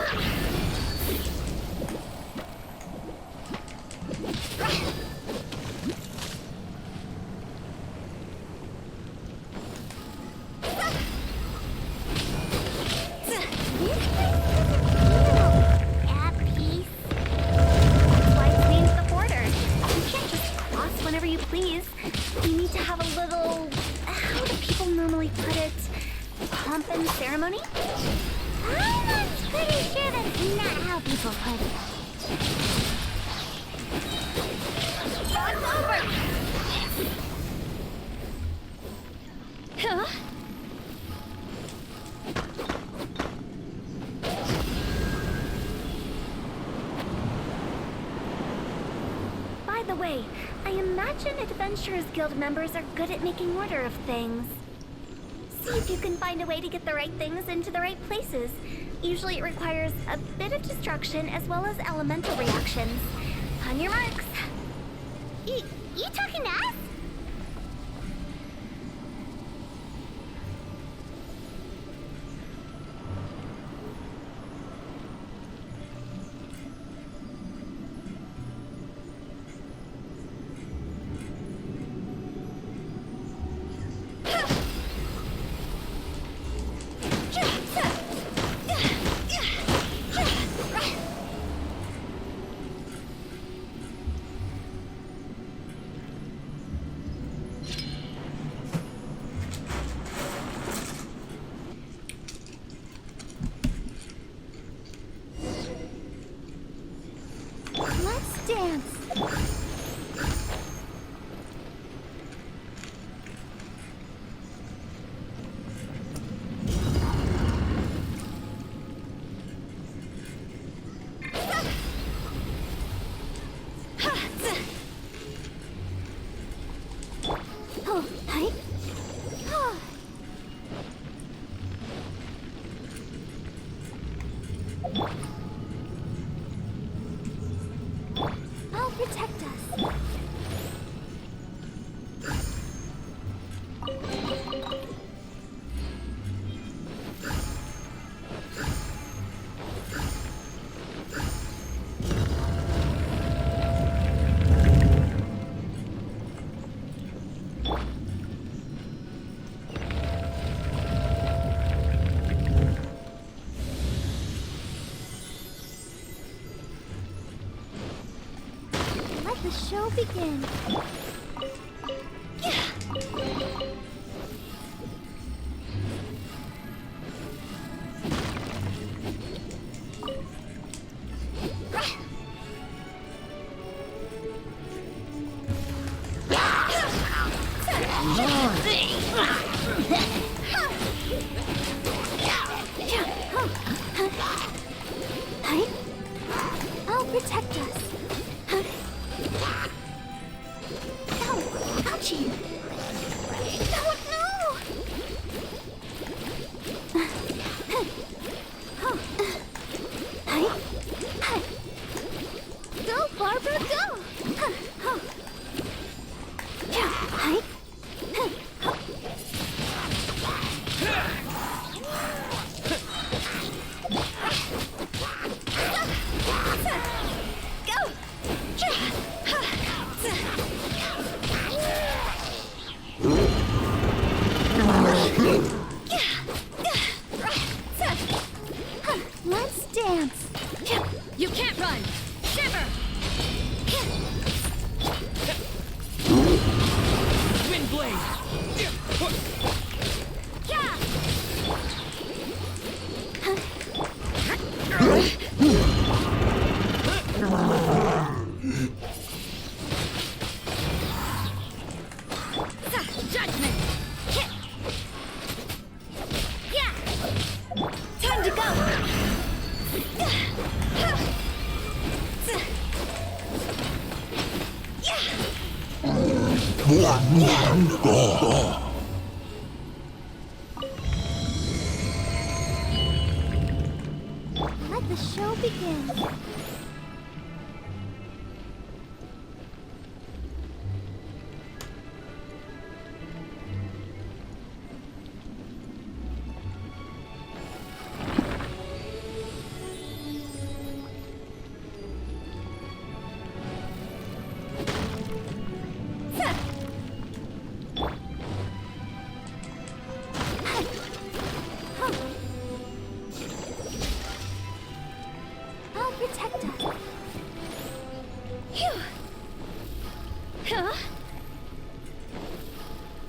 At peace. That's why it's named the border. You can't just cross whenever you please. You need to have a little, how do people normally put it, pomp and ceremony? I'm pretty sure that's not how people put it. It's over! Huh? By the way, I imagine Adventurers Guild members are good at making order of things. See if you can find a way to get the right things into the right places. Usually it requires a bit of destruction as well as elemental reactions. On your marks. You talking to us? Let's dance. Oh, hi. I'll protect us. Let the show begin. Hi. I'll protect us. Ow! Ouchie! Oh no! Hi. Hi. Go, Barbara, go! Hi. Go! Let's dance. You can't run! Shiver! Wind blade! Judgment! Yeah! Time to go! Let the show begin. I'll protect us. Phew. Huh?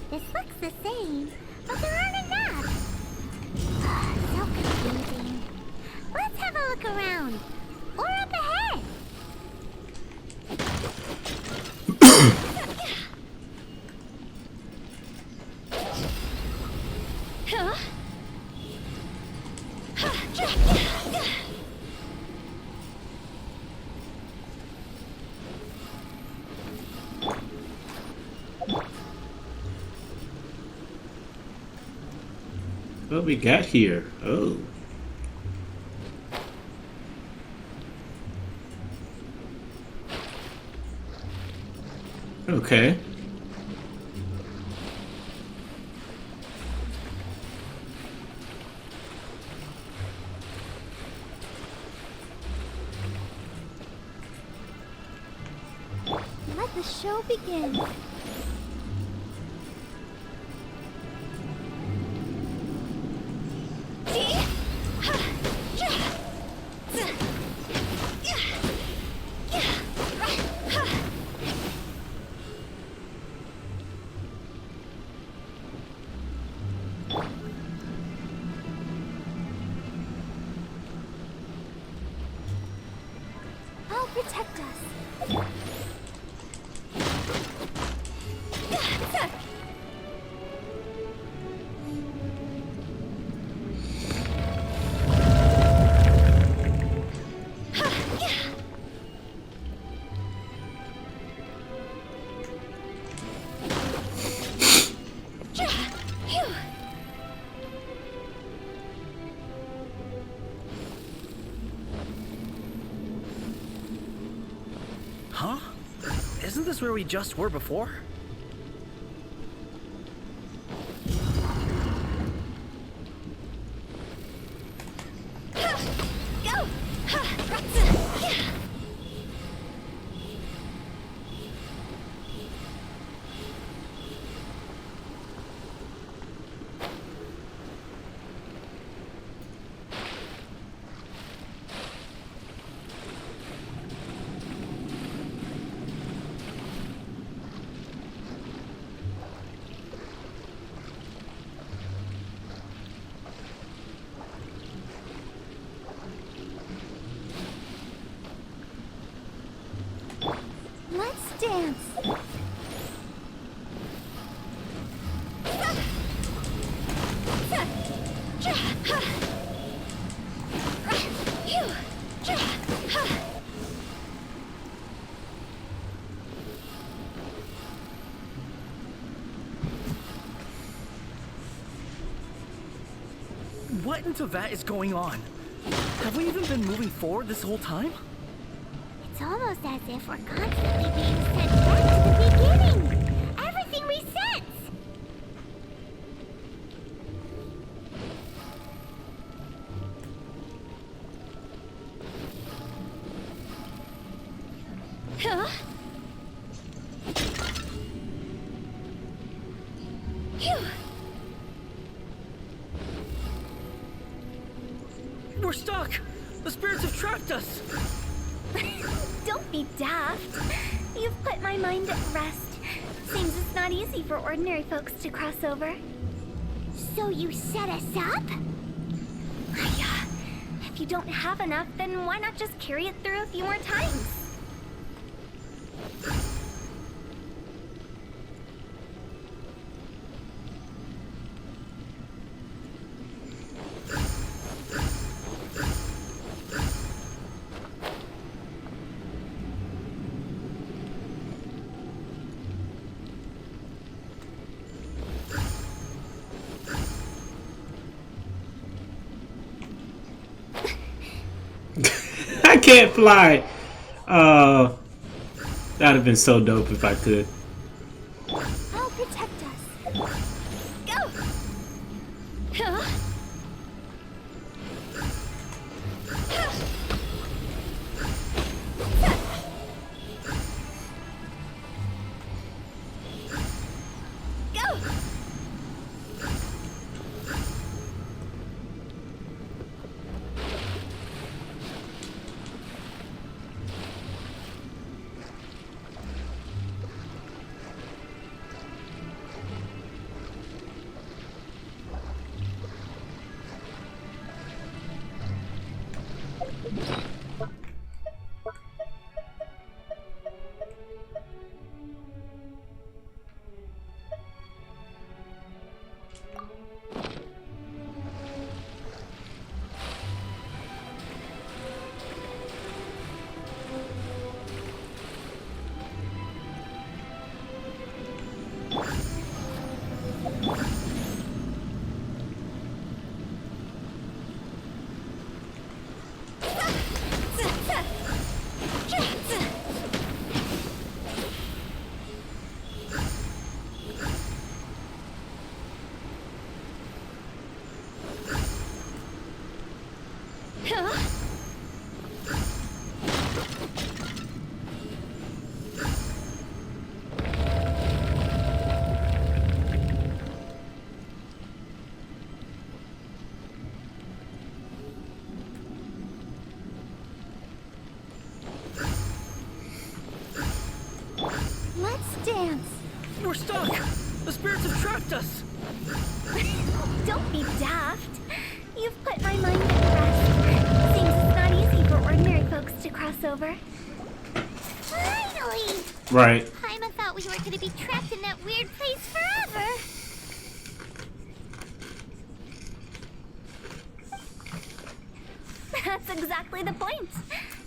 This looks the same, but there aren't enough. So confusing. Let's have a look around. Or up ahead. Huh? What we got here? Oh. Okay. Let the show begin. I'll protect us. Huh? Isn't this where we just were before? Go! Let's dance. What into that is going on? Have we even been moving forward this whole time? It's almost as if we're constantly being sent back to the beginning. Everything resets. Huh? Phew. We're stuck! The spirits have trapped us! Don't be daft. You've put my mind at rest. Seems it's not easy for ordinary folks to cross over. So you set us up? If you don't have enough, then why not just carry it through a few more times? I can't fly. That'd have been so dope if I could. I'll protect us. Go! Huh? Go! Let's dance. We're stuck! The spirits have trapped us! Don't be daft. You've put my mind at rest. Seems it's not easy for ordinary folks to cross over. Finally! Right. Paimon thought we were going to be trapped in that weird place forever. That's exactly the point.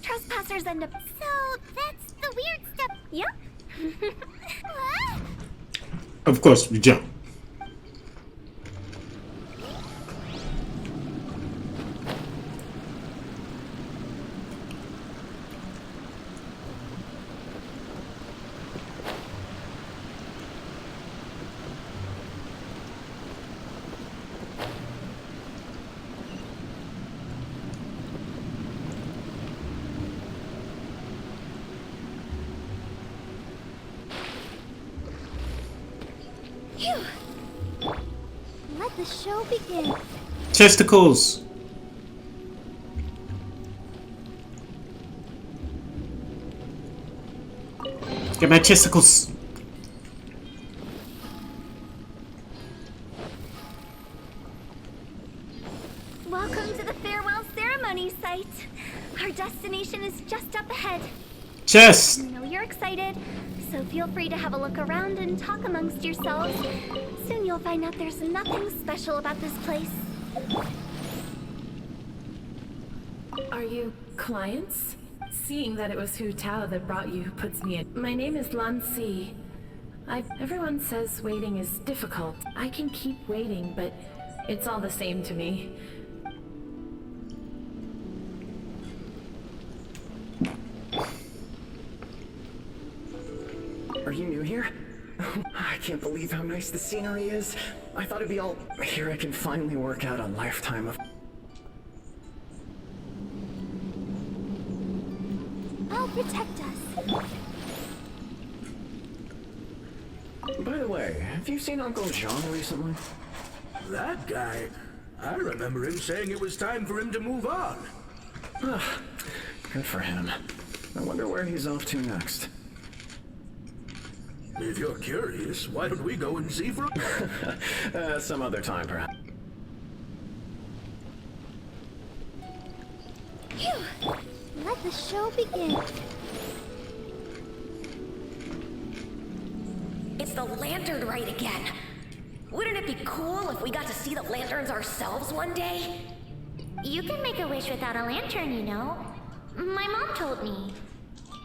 Trespassers end up... So, that's the weird stuff. Yep. What? Of course, we jump. the show begin. Testicles. Get my testicles. Welcome to the farewell ceremony site. Our destination is just up ahead. Chest. I know you're excited, so feel free to have a look around and talk amongst yourselves. Soon you'll find out there's nothing special about this place. Are you clients? Seeing that it was Hu Tao that brought you puts me in. My name is Lan Si. Everyone says waiting is difficult. I can keep waiting, but it's all the same to me. Are you new here? I can't believe how nice the scenery is. I thought it'd be all... Here I can finally work out a lifetime of... I'll protect us. By the way, have you seen Uncle Jean recently? That guy. I remember him saying it was time for him to move on. Good for him. I wonder where he's off to next. If you're curious, why don't we go and see for... Some other time, perhaps. Phew. Let the show begin. It's the lantern rite again. Wouldn't it be cool if we got to see the lanterns ourselves one day? You can make a wish without a lantern, you know. My mom told me.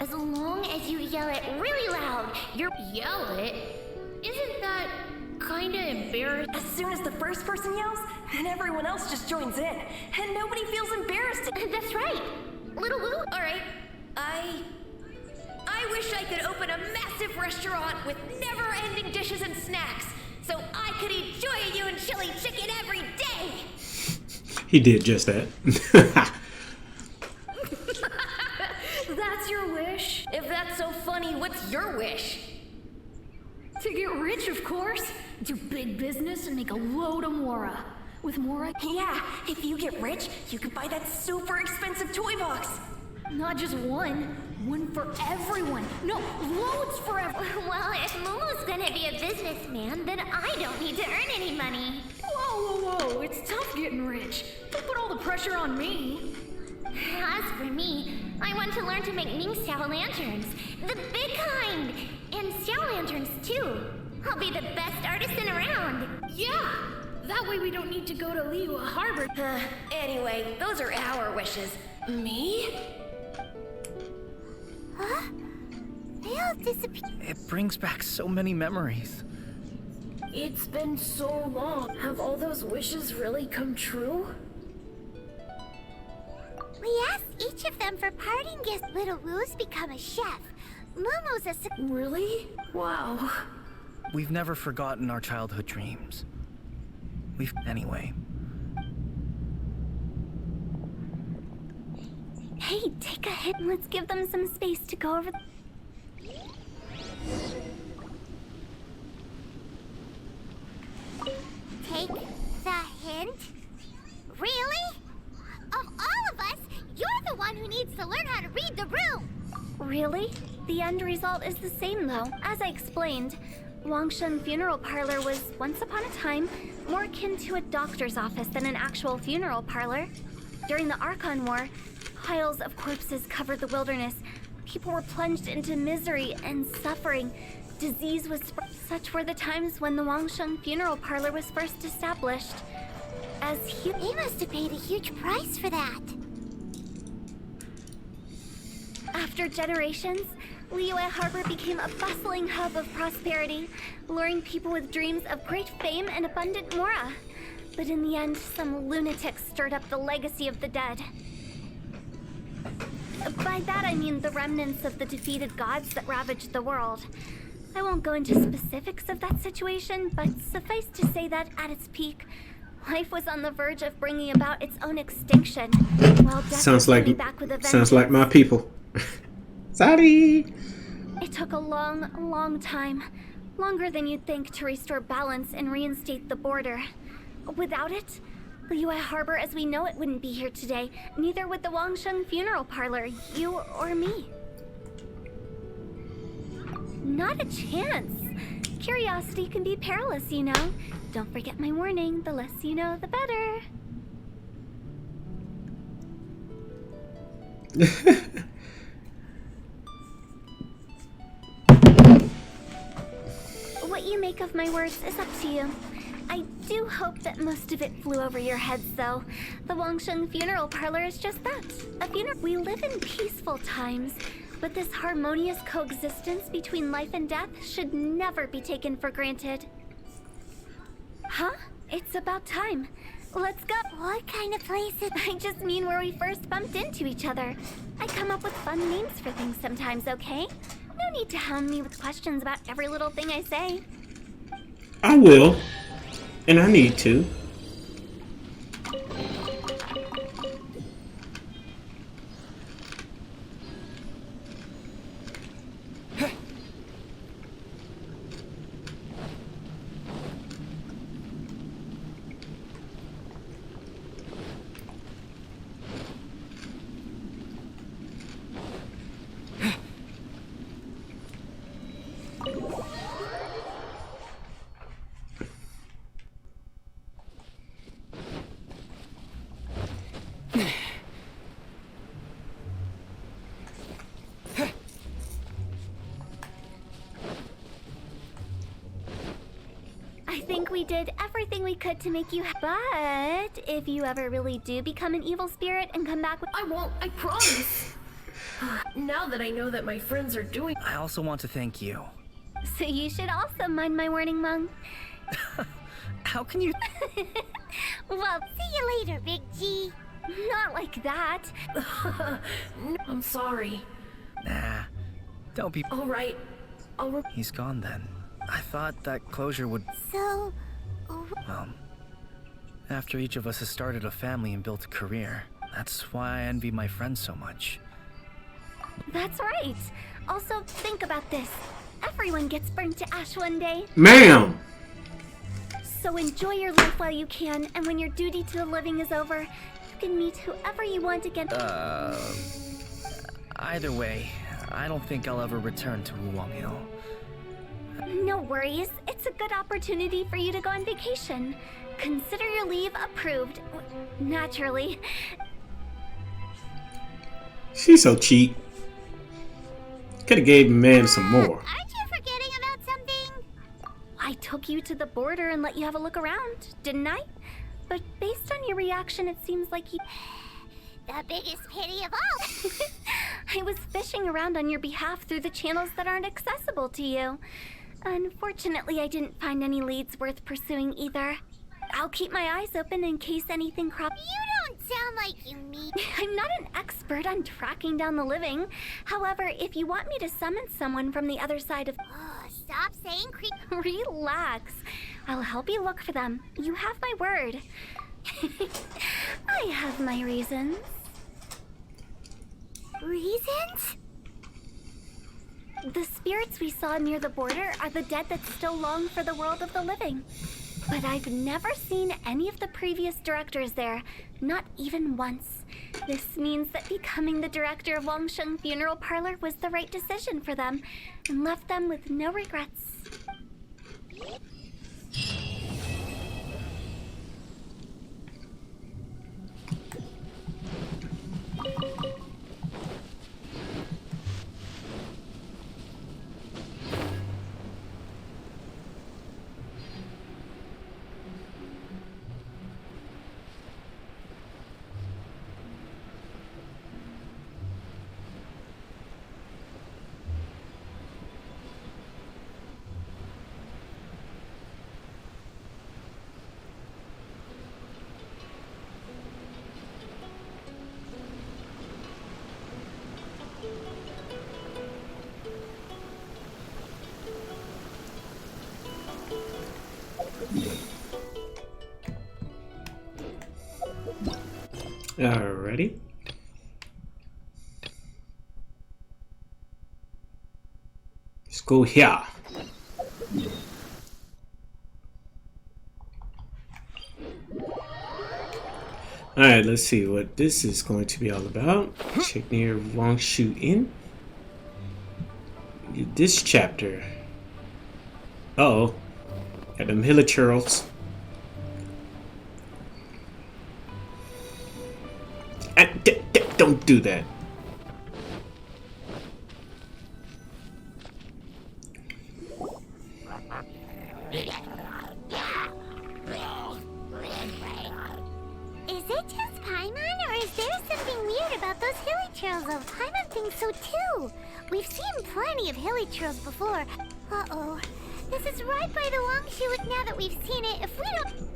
As long as you yell it really loud, you're... Yell it? Isn't that kinda embarrassing? As soon as the first person yells, then everyone else just joins in, and nobody feels embarrassed. That's right. Little Lou. Alright, I wish I could open a massive restaurant with never-ending dishes and snacks, so I could eat Joy and chili chicken every day! He did just that. That's your wish? If that's so funny, what's your wish? To get rich, of course. Do big business and make a load of Mora. With Mora... Yeah, if you get rich, you could buy that super expensive toy box. Not just one. One for everyone. No, loads for everyone. Well, if Momo's gonna be a businessman, then I don't need to earn any money. Whoa, whoa, whoa. It's tough getting rich. Don't put all the pressure on me. As for me, I want to learn to make Ming Xiao lanterns. The big kind! And Xiao lanterns, too. I'll be the best artisan around. Yeah! That way we don't need to go to Liyue Harbor. Anyway, those are our wishes. Me? Huh? They all disappeared. It brings back so many memories. It's been so long. Have all those wishes really come true? We asked each of them for parting gifts. Little Wu's become a chef. Momo's a... Really? Wow. We've never forgotten our childhood dreams. Anyway. Hey, take a hit and let's give them some space to go over. Take the hint? Really? Of all of us, you're the one who needs to learn how to read the room. Really? The end result is the same though. As I explained, Wangshen Funeral Parlor was, once upon a time, more akin to a doctor's office than an actual funeral parlor. During the Archon War, piles of corpses covered the wilderness. People were plunged into misery and suffering. Disease was such were the times when the Wangshen Funeral Parlor was first established. They must have paid a huge price for that. After generations, Liyue Harbor became a bustling hub of prosperity, luring people with dreams of great fame and abundant mora. But in the end, some lunatics stirred up the legacy of the dead. By that I mean the remnants of the defeated gods that ravaged the world. I won't go into specifics of that situation, but suffice to say that at its peak, life was on the verge of bringing about its own extinction, while death was coming back with a vengeance. Sounds like my people. Sorry. It took a long time, longer than you'd think, to restore balance and reinstate the border. Without it, Liyue Harbor as we know it wouldn't be here today. Neither would the Wangsheng Funeral Parlor, you or me. Not a chance. Curiosity can be perilous, you know. Don't forget my warning. The less you know, the better. What you make of my words is up to you. I do hope that most of it flew over your heads, though. The Wangsheng Funeral Parlor is just that, a funeral. We live in peaceful times, but this harmonious coexistence between life and death should never be taken for granted. Huh? It's about time. Let's go. What kind of place is... I just mean where we first bumped into each other. I come up with fun names for things sometimes, okay? No need to hound me with questions about every little thing I say. I will. And I need to. I think we did everything we could to make you but if you ever really do become an evil spirit and come back with... I won't, I promise. Now that I know that my friends are doing... I also want to thank you. So you should also mind my warning, Mung. How can you... Well, see you later, Big G. Not like that. I'm sorry. Nah, don't be... All right. He's gone then. I thought that closure would... So... Well, after each of us has started a family and built a career, that's why I envy my friends so much. That's right. Also, think about this. Everyone gets burned to ash one day. Ma'am! So enjoy your life while you can, and when your duty to the living is over, you can meet whoever you want again. Either way, I don't think I'll ever return to Wuwang Hill. No worries. It's a good opportunity for you to go on vacation. Consider your leave approved. Naturally. She's so cheap. Could've gave the man some more. Aren't you forgetting about something? I took you to the border and let you have a look around, didn't I? But based on your reaction, it seems like you... The biggest pity of all. I was fishing around on your behalf through the channels that aren't accessible to you. Unfortunately, I didn't find any leads worth pursuing either. I'll keep my eyes open in case anything crops. You don't sound like you need... I'm not an expert on tracking down the living. However, if you want me to summon someone from the other side of... Oh, stop saying creep... Relax. I'll help you look for them. You have my word. I have my reasons. Reasons? The spirits we saw near the border are the dead that still long for the world of the living. But I've never seen any of the previous directors there, not even once. This means that becoming the director of Wangsheng Funeral Parlor was the right decision for them, and left them with no regrets. Alrighty. Let's go here. Alright, let's see what this is going to be all about. Check near Wangshu Inn. This chapter. Uh-oh. Got them hilichurls. Don't do that. Is it just Paimon, or is there something weird about those hilichurls? Paimon thinks so too. We've seen plenty of hilichurls before. Uh-oh. This is right by the Wangshu. Now that we've seen it, if we don't...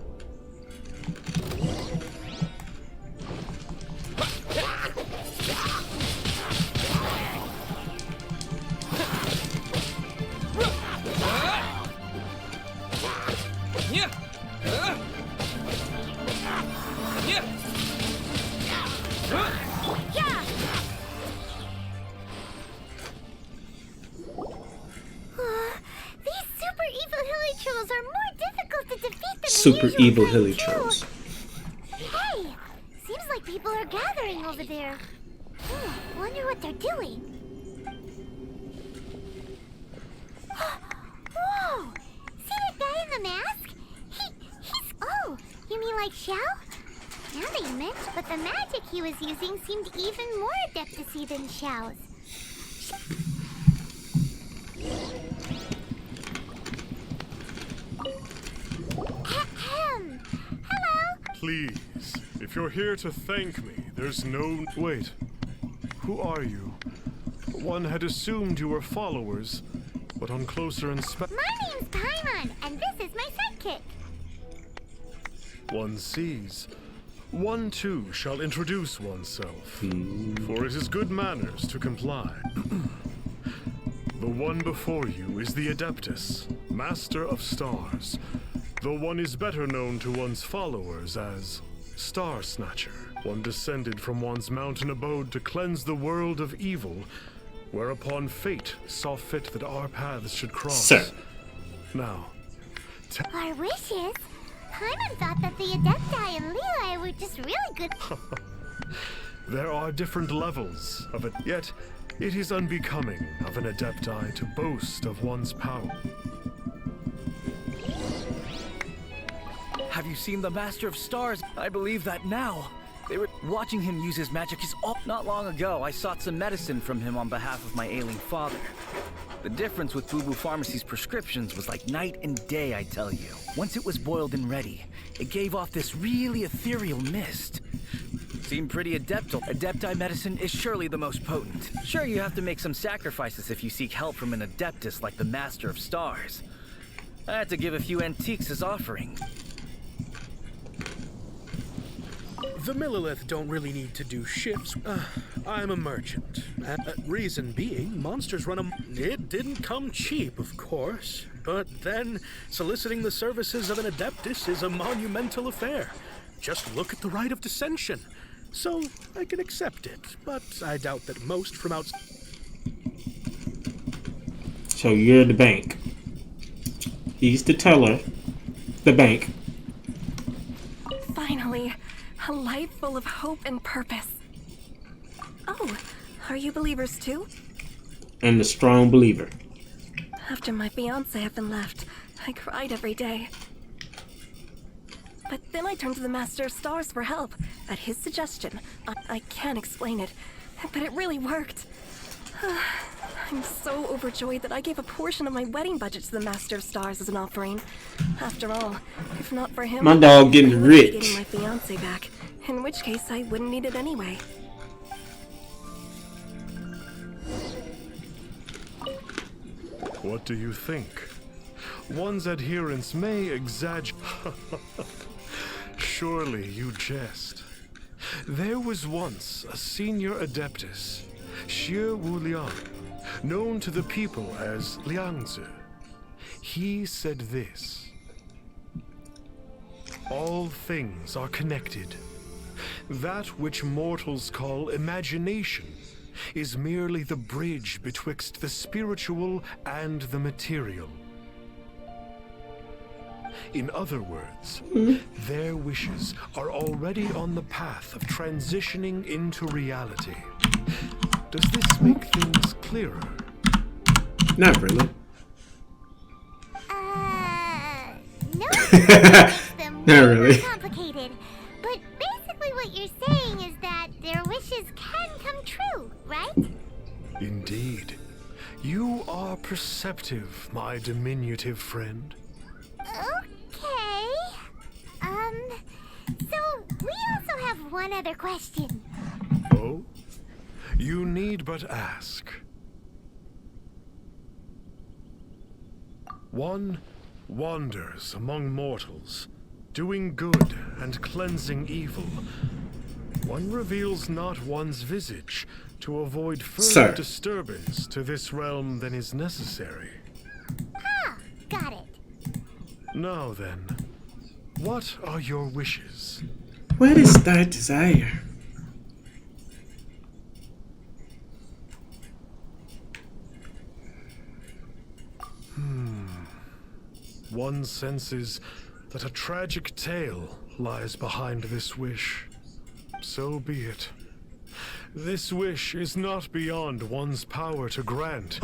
Super evil hilichurls. Hey! Seems like people are gathering over there. Wonder what they're doing. Whoa! See that guy in the mask? He's... Oh! You mean like Xiao? Now that you mention, but the magic he was using seemed even more adeptacy than Xiao's. Hello? Please, if you're here to thank me, there's no... Wait. Who are you? One had assumed you were followers, but on closer inspection... My name's Paimon, and this is my sidekick. One sees. One too shall introduce oneself, for it is good manners to comply. The one before you is the Adeptus, Master of Stars, though one is better known to one's followers as Star Snatcher. One descended from one's mountain abode to cleanse the world of evil, whereupon fate saw fit that our paths should cross. Sir. Now, Our wishes? Paimon thought that the Adepti and Levi were just really good. there are different levels of it, yet it is unbecoming of an Adepti to boast of one's power. Have you seen the Master of Stars? I believe that now. They were watching him use his magic is all. Not long ago, I sought some medicine from him on behalf of my ailing father. The difference with Boo Boo Pharmacy's prescriptions was like night and day, I tell you. Once it was boiled and ready, it gave off this really ethereal mist. Seemed pretty adeptal. Adepti medicine is surely the most potent. Sure, you have to make some sacrifices if you seek help from an Adeptus like the Master of Stars. I had to give a few antiques as offering. The Millilith don't really need to do shifts. I'm a merchant. Reason being, monsters run a... It didn't come cheap, of course. But then, soliciting the services of an Adeptus is a monumental affair. Just look at the Rite of Dissension. So, I can accept it, but I doubt that most from outside... So you're the bank. He's the teller. The bank. Finally, a life full of hope and purpose. Oh, are you believers too? And the strong believer. After my fiancé had been left, I cried every day. But then I turned to the Master of Stars for help. At his suggestion, I can't explain it, but it really worked. I'm so overjoyed that I gave a portion of my wedding budget to the Master of Stars as an offering. After all, if not for him, my dog getting I wouldn't be rich. getting my fiancé back. In which case, I wouldn't need it anyway. What do you think? One's adherents may exaggerate. Surely you jest. There was once a senior Adeptus, Xie Wuliang, known to the people as Liangzi. He said this: all things are connected. That which mortals call imagination is merely the bridge betwixt the spiritual and the material. In other words, their wishes are already on the path of transitioning into reality. Does this make things clearer? Not really. No. Them Not way really. more complicated. But basically what you're saying is that their wishes can come true, right? Indeed. You are perceptive, my diminutive friend. Okay. So we also have one other question. Oh? You need but ask. One wanders among mortals, doing good and cleansing evil. One reveals not one's visage to avoid further disturbance to this realm than is necessary. Ah, got it. Now then, what are your wishes? What is thy desire? One senses that a tragic tale lies behind this wish. So be it. This wish is not beyond one's power to grant.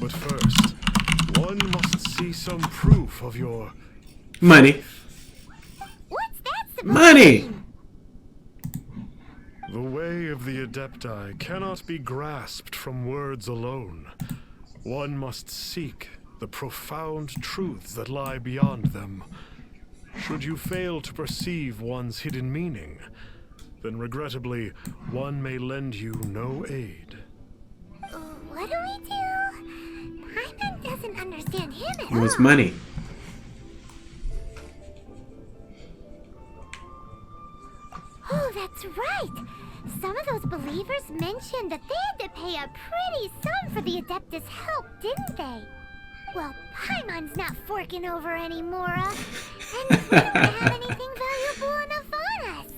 But first, one must see some proof of your... Money. What's that supposed Money! to mean? The way of the Adepti cannot be grasped from words alone. One must seek the profound truths that lie beyond them. Should you fail to perceive one's hidden meaning, then regrettably, one may lend you no aid. What do we do? Paimon doesn't understand him at It was all. money. Oh, that's right. Some of those believers mentioned that they had to pay a pretty sum for the Adeptus' help, didn't they? Well, Paimon's not forking over anymore, and we don't have anything valuable enough on us.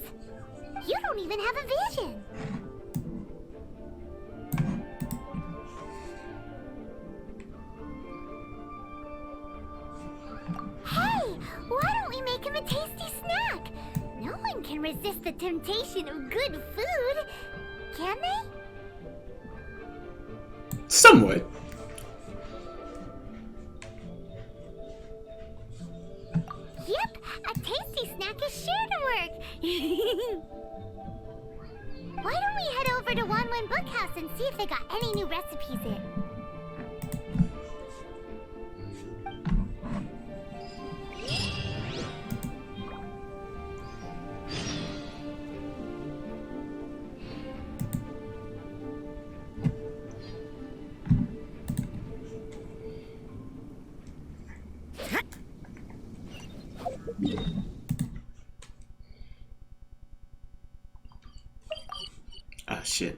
You don't even have a vision. Hey, why don't we make him a tasty snack? No one can resist the temptation of good food, can they? Somewhat. Yep, a tasty snack is sure to work. Why don't we head over to Wanwen Bookhouse and see if they got any new recipes in? Ah, shit.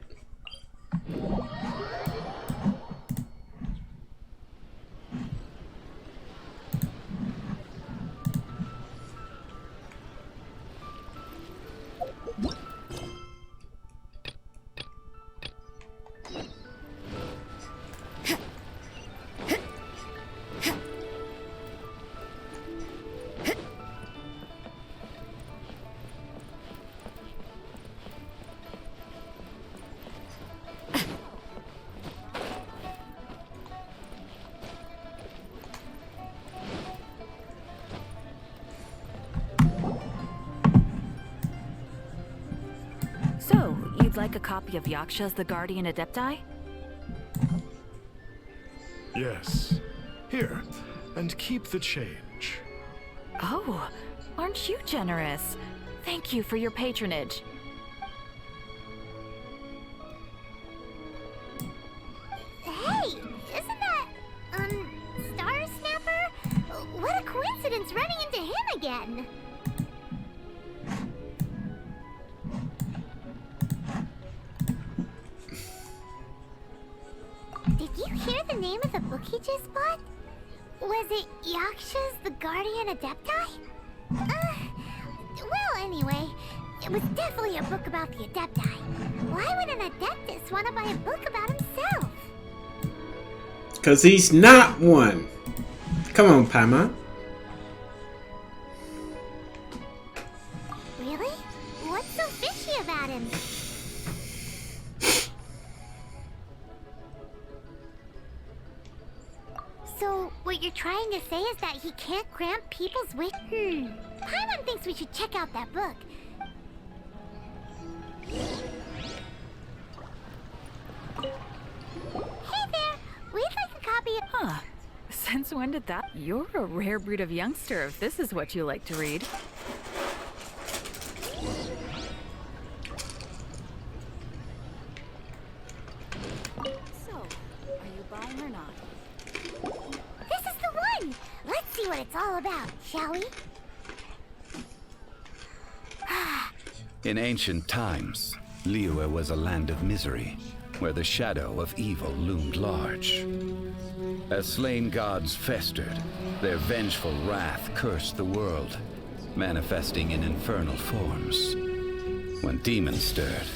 So, you'd like a copy of Yaksha's The Guardian Adepti? Yes. Here, and keep the change. Oh, aren't you generous? Thank you for your patronage. Hey, isn't that, Star Snapper? What a coincidence running into him again. Did you hear the name of the book he just bought? Was it Yaksha's The Guardian Adepti? Well, anyway, it was definitely a book about the Adepti. Why would an Adeptus want to buy a book about himself? Because he's not one. Come on, Paimon. So, what you're trying to say is that he can't grant people's wish? Paimon thinks we should check out that book. Hey there! We'd like a copy of... Huh. Since when did that? You're a rare breed of youngster if this is what you like to read. So, are you buying or not? This is the one! Let's see what it's all about, shall we? In ancient times, Liyue was a land of misery, where the shadow of evil loomed large. As slain gods festered, their vengeful wrath cursed the world, manifesting in infernal forms. When demons stirred,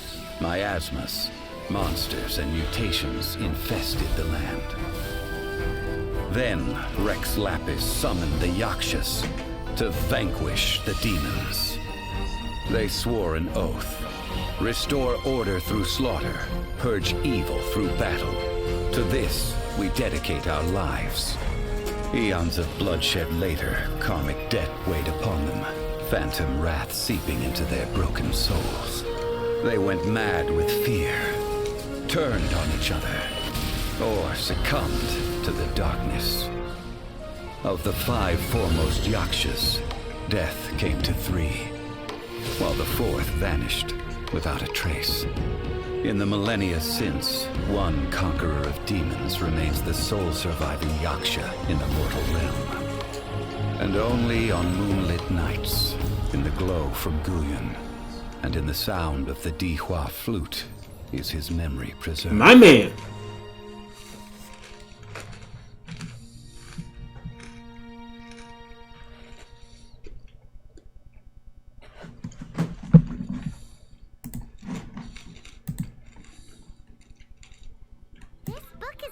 miasmas, monsters, and mutations infested the land. Then Rex Lapis summoned the Yakshas to vanquish the demons. They swore an oath: restore order through slaughter, purge evil through battle. To this, we dedicate our lives. Eons of bloodshed later, karmic debt weighed upon them, phantom wrath seeping into their broken souls. They went mad with fear, turned on each other, or succumbed to the darkness. Of the 5 foremost Yakshas, death came to 3, while the 4th vanished without a trace. In the millennia since, one conqueror of demons remains the sole surviving Yaksha in the mortal realm. And only on moonlit nights, in the glow from Guyun, and in the sound of the Dihua flute, is his memory preserved. My man!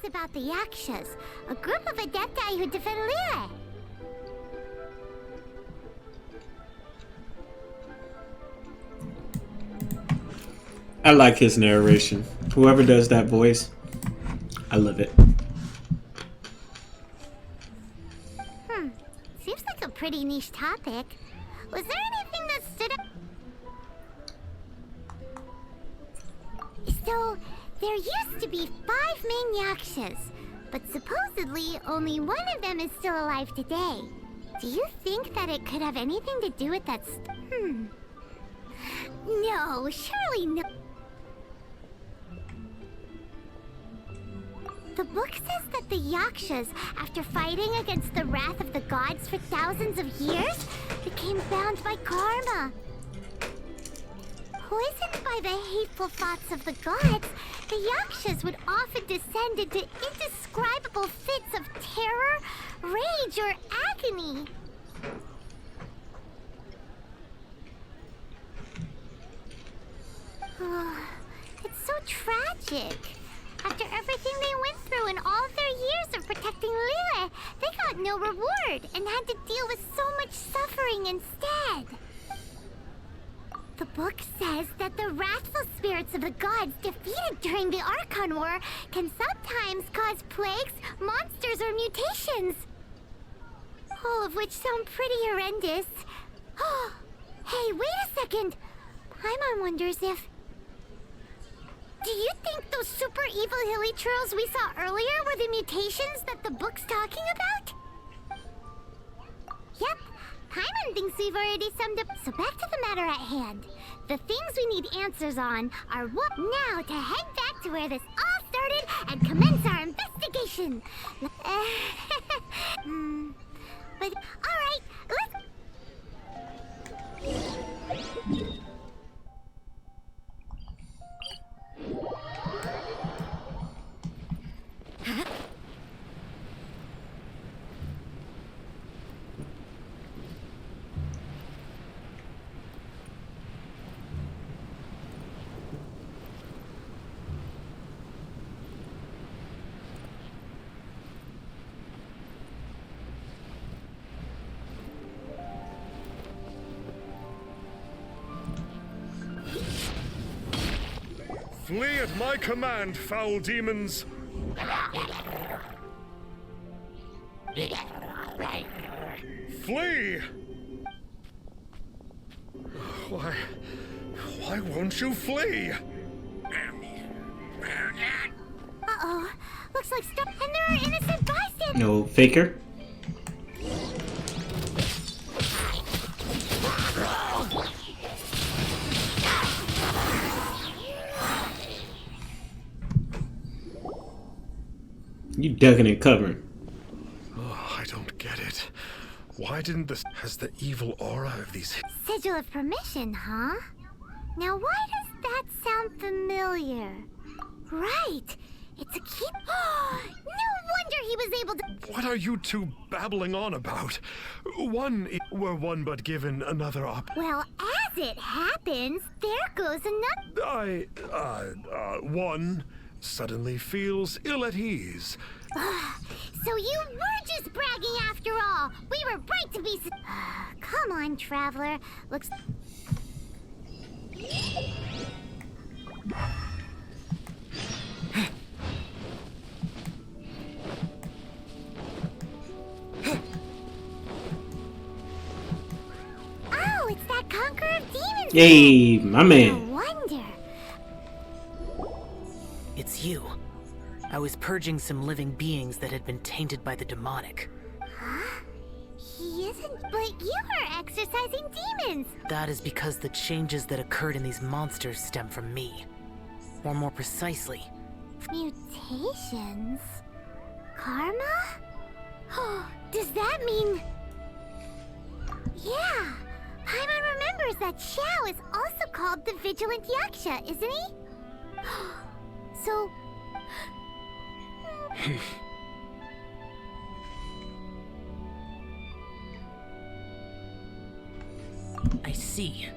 About the Yakshas, a group of adepti who defend Liyue. I like his narration. Whoever does that voice, I love it. Seems like a pretty niche topic. Was there anything that stood out? So, there used to be 5 main Yakshas, but supposedly only one of them is still alive today. Do you think that it could have anything to do with that No, surely no. The book says that the Yakshas, after fighting against the wrath of the gods for thousands of years, became bound by karma. Poisoned by the hateful thoughts of the gods, the Yakshas would often descend into indescribable fits of terror, rage, or agony. It's so tragic. After everything they went through in all of their years of protecting Liyue, they got no reward and had to deal with so much suffering instead. The book says that the wrathful spirits of the gods defeated during the Archon War can sometimes cause plagues, monsters, or mutations. All of which sound pretty horrendous. Hey, wait a second. Paimon wonders if... Do you think those super evil hilly churls we saw earlier were the mutations that the book's talking about? Yep. Paimon thinks we've already summed up. So back to the matter at hand. The things we need answers on are what now to head back to where this all started and commence our investigation. But all right, let's. Flee at my command, foul demons! Flee! Why won't you flee? Uh-oh. Looks like stuff, and there are innocent bystanders. No faker. You ducking and covering. Oh, I don't get it. Why didn't this has the evil aura of these? Sigil of permission, huh? Now why does that sound familiar? Right. It's a key. No wonder he was able to. What are you two babbling on about? Were one but given another Well, as it happens, there goes another. One suddenly feels ill at ease. So you were just bragging after all. We were right to be. Come on, traveler. Looks. Oh, it's that conqueror of demons. Yay, my man. No wonder. It's you. I was purging some living beings that had been tainted by the demonic. Huh? He isn't, but you are exorcising demons. That is because the changes that occurred in these monsters stem from me. Or more precisely, Mutations? Karma? Oh, does that mean... Yeah, Paimon remembers that Xiao is also called the Vigilant Yaksha, isn't he? So... I see.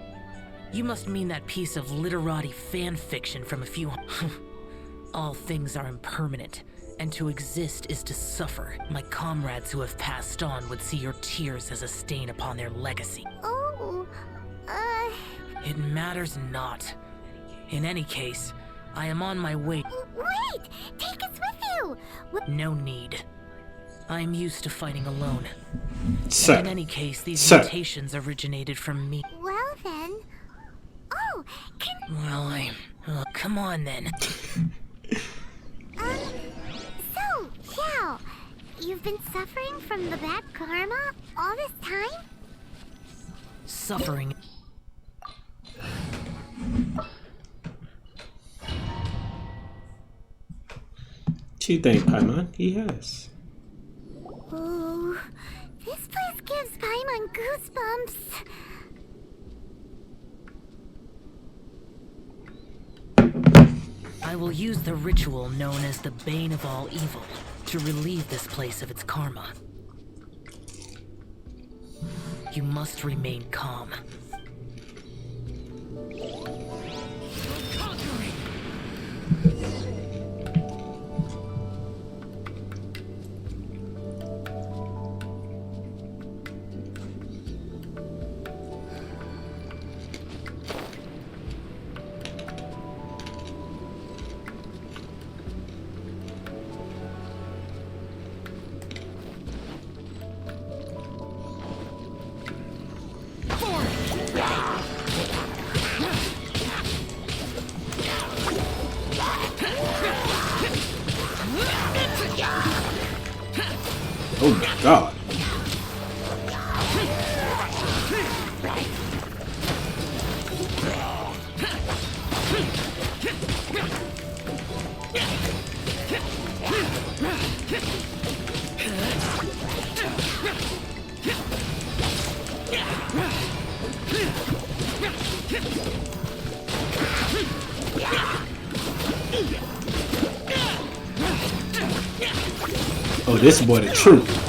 You must mean that piece of literati fan fiction from a few... All things are impermanent, and to exist is to suffer. My comrades who have passed on would see your tears as a stain upon their legacy. Oh, It matters not. In any case, I am on my way. Wait! Take us with you! No need. I am used to fighting alone. Sir. In any case, these Sir. mutations originated from me. Well then... Oh, Well, come on then. So, Xiao, you've been suffering from the bad karma all this time? Suffering. What you think, Paimon? He has. Ooh, this place gives Paimon goosebumps. I will use the ritual known as the Bane of All Evil to relieve this place of its karma. You must remain calm. Oh my god. Oh, this boy the truth.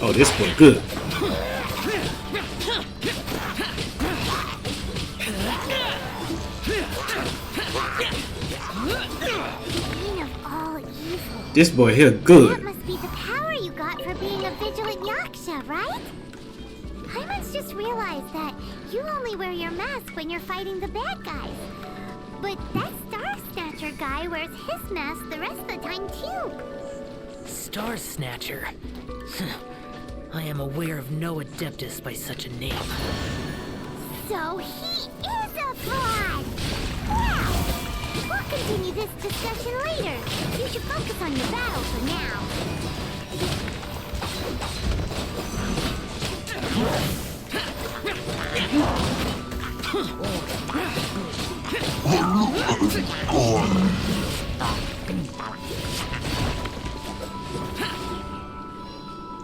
Oh, this boy good. This boy here That good. must be the power you got for being a vigilant Yaksha, right? Paimon's just realized that you only wear your mask when you're fighting the bad guys. But that Star Snatcher guy wears his mask the rest of the time too. Star Snatcher. I am aware of no Adeptus by such a name. So he is a fraud! Well, we'll continue this discussion later. You should focus on your battle for now.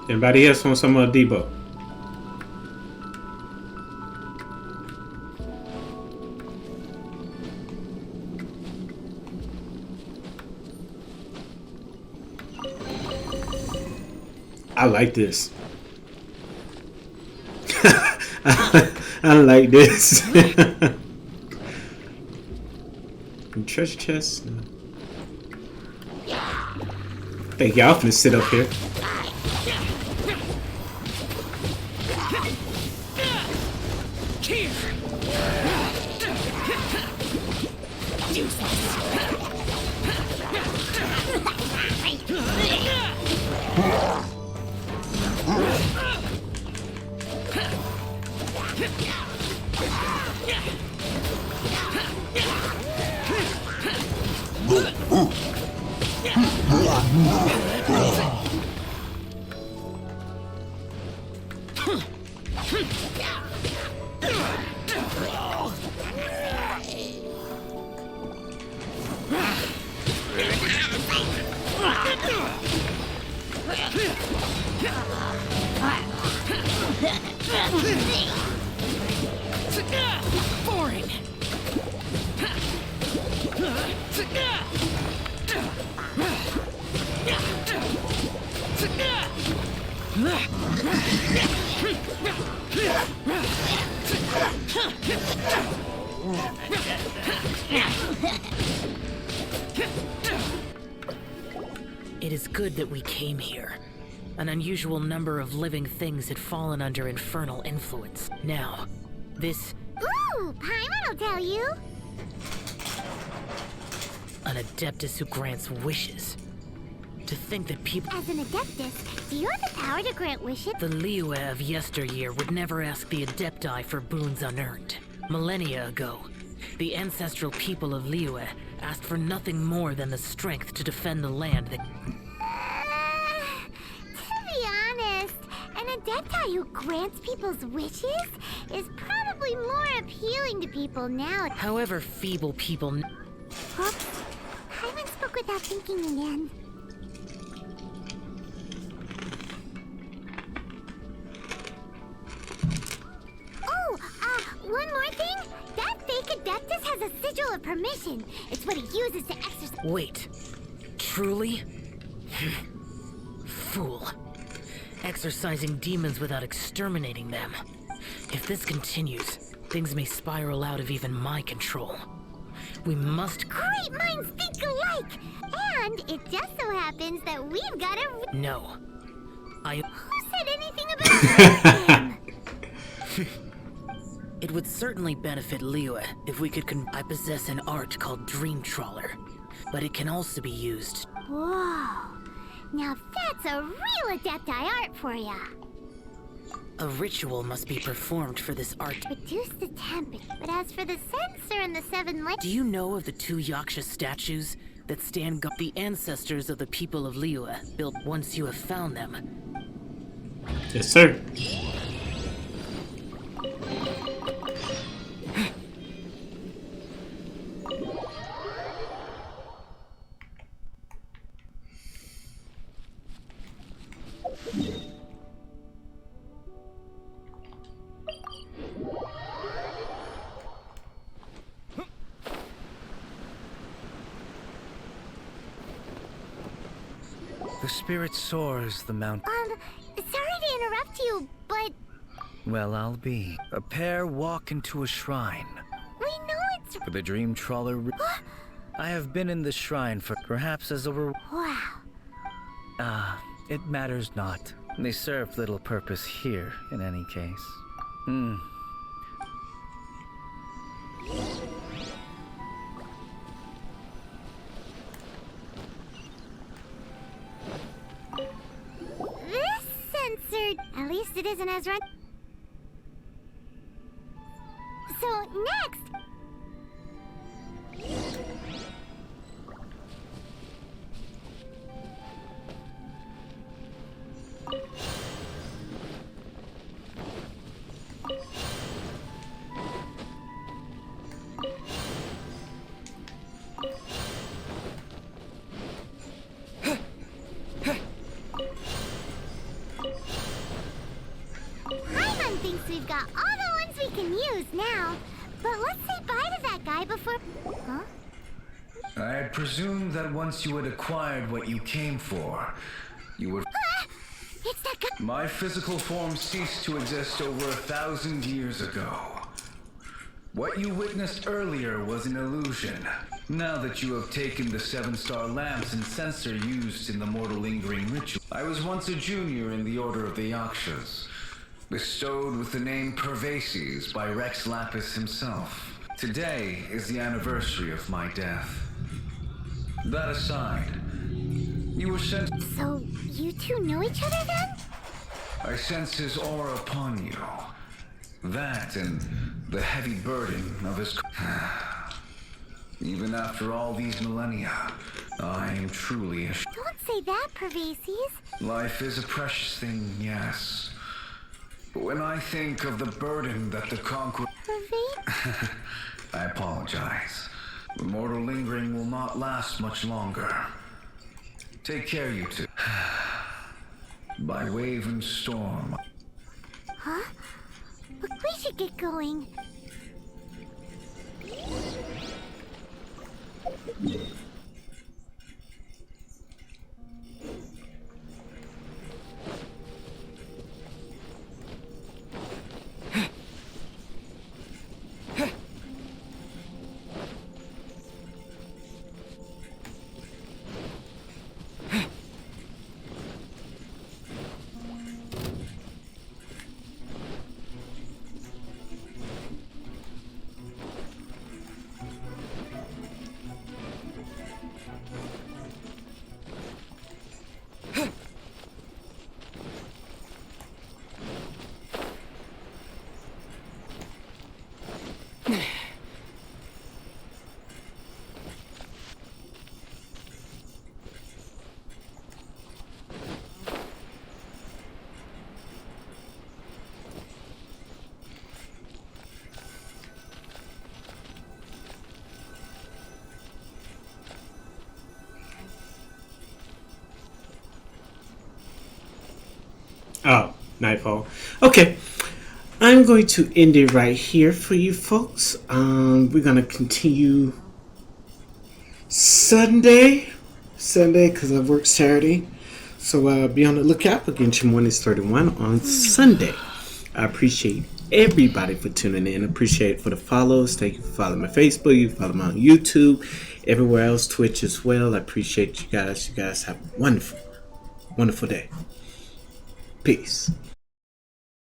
Anybody else want some of Debo? I like this. I like this. Treasure chest. Thank y'all for sit up here. Boring. It is good that we came here. An unusual number of living things had fallen under infernal influence. Now, this... Ooh, Paimon will tell you. An Adeptus who grants wishes. To think that people... As an Adeptus, do you have the power to grant wishes? The Liyue of yesteryear would never ask the Adepti for boons unearned. Millennia ago, the ancestral people of Liyue asked for nothing more than the strength to defend the land that... To be honest, an Adepti who grants people's wishes is probably more appealing to people now. However feeble people... Oops. Paimon spoke without thinking again. Oh, one more thing? That fake Adeptus has a sigil of permission. It's what he uses to exercise. Wait. Truly? Fool. Exorcising demons without exterminating them. If this continues, things may spiral out of even my control. We must... Great minds think alike! And it just so happens that we've got a... No. Who said anything about him? It would certainly benefit Liyue if we could I possess an art called Dream Trawler, but it can also be used... Whoa. Now that's a real Adepti art for ya. A ritual must be performed for this art. Reduce the temperature. But as for the sensor and the 7 lights... Do you know of the 2 Yaksha statues that stand guard? The ancestors of the people of Liyue built once you have found them. Yes, sir. The spirit soars the mountain. Sorry to interrupt you, but... Well, I'll be. A pair walk into a shrine. We know it's... For the Dream Trawler... I have been in the shrine for perhaps as a... Wow. It matters not. They serve little purpose here, in any case. This censored. At least it isn't as run. So next. Paimon thinks we've got all the ones we can use now. But let's say bye to that guy before... Huh? I had presumed that once you had acquired what you came for, you would... It's that guy... My physical form ceased to exist over 1,000 years ago. What you witnessed earlier was an illusion. Now that you have taken the 7-star lamps and censer used in the mortal lingering ritual, I was once a junior in the Order of the Yakshas, bestowed with the name Pervases by Rex Lapis himself. Today is the anniversary of my death. That aside, you were sent... So, you two know each other then? I sense his aura upon you. That and the heavy burden of his... Even after all these millennia, I am truly a... Don't say that, Pervases. Life is a precious thing, yes. But when I think of the burden that the conqueror... I apologize. The mortal lingering will not last much longer. Take care, you two. By wave and storm. Huh? Look, we should get going. Oh, nightfall. Okay, I'm going to end it right here for you folks. We're gonna continue Sunday, because I work Saturday. So be on the lookout for Genshin 131 on Sunday. I appreciate everybody for tuning in. Appreciate it for the follows. Thank you for following my Facebook. You follow me on YouTube, everywhere else, Twitch as well. I appreciate you guys. You guys have a wonderful, wonderful day. Peace.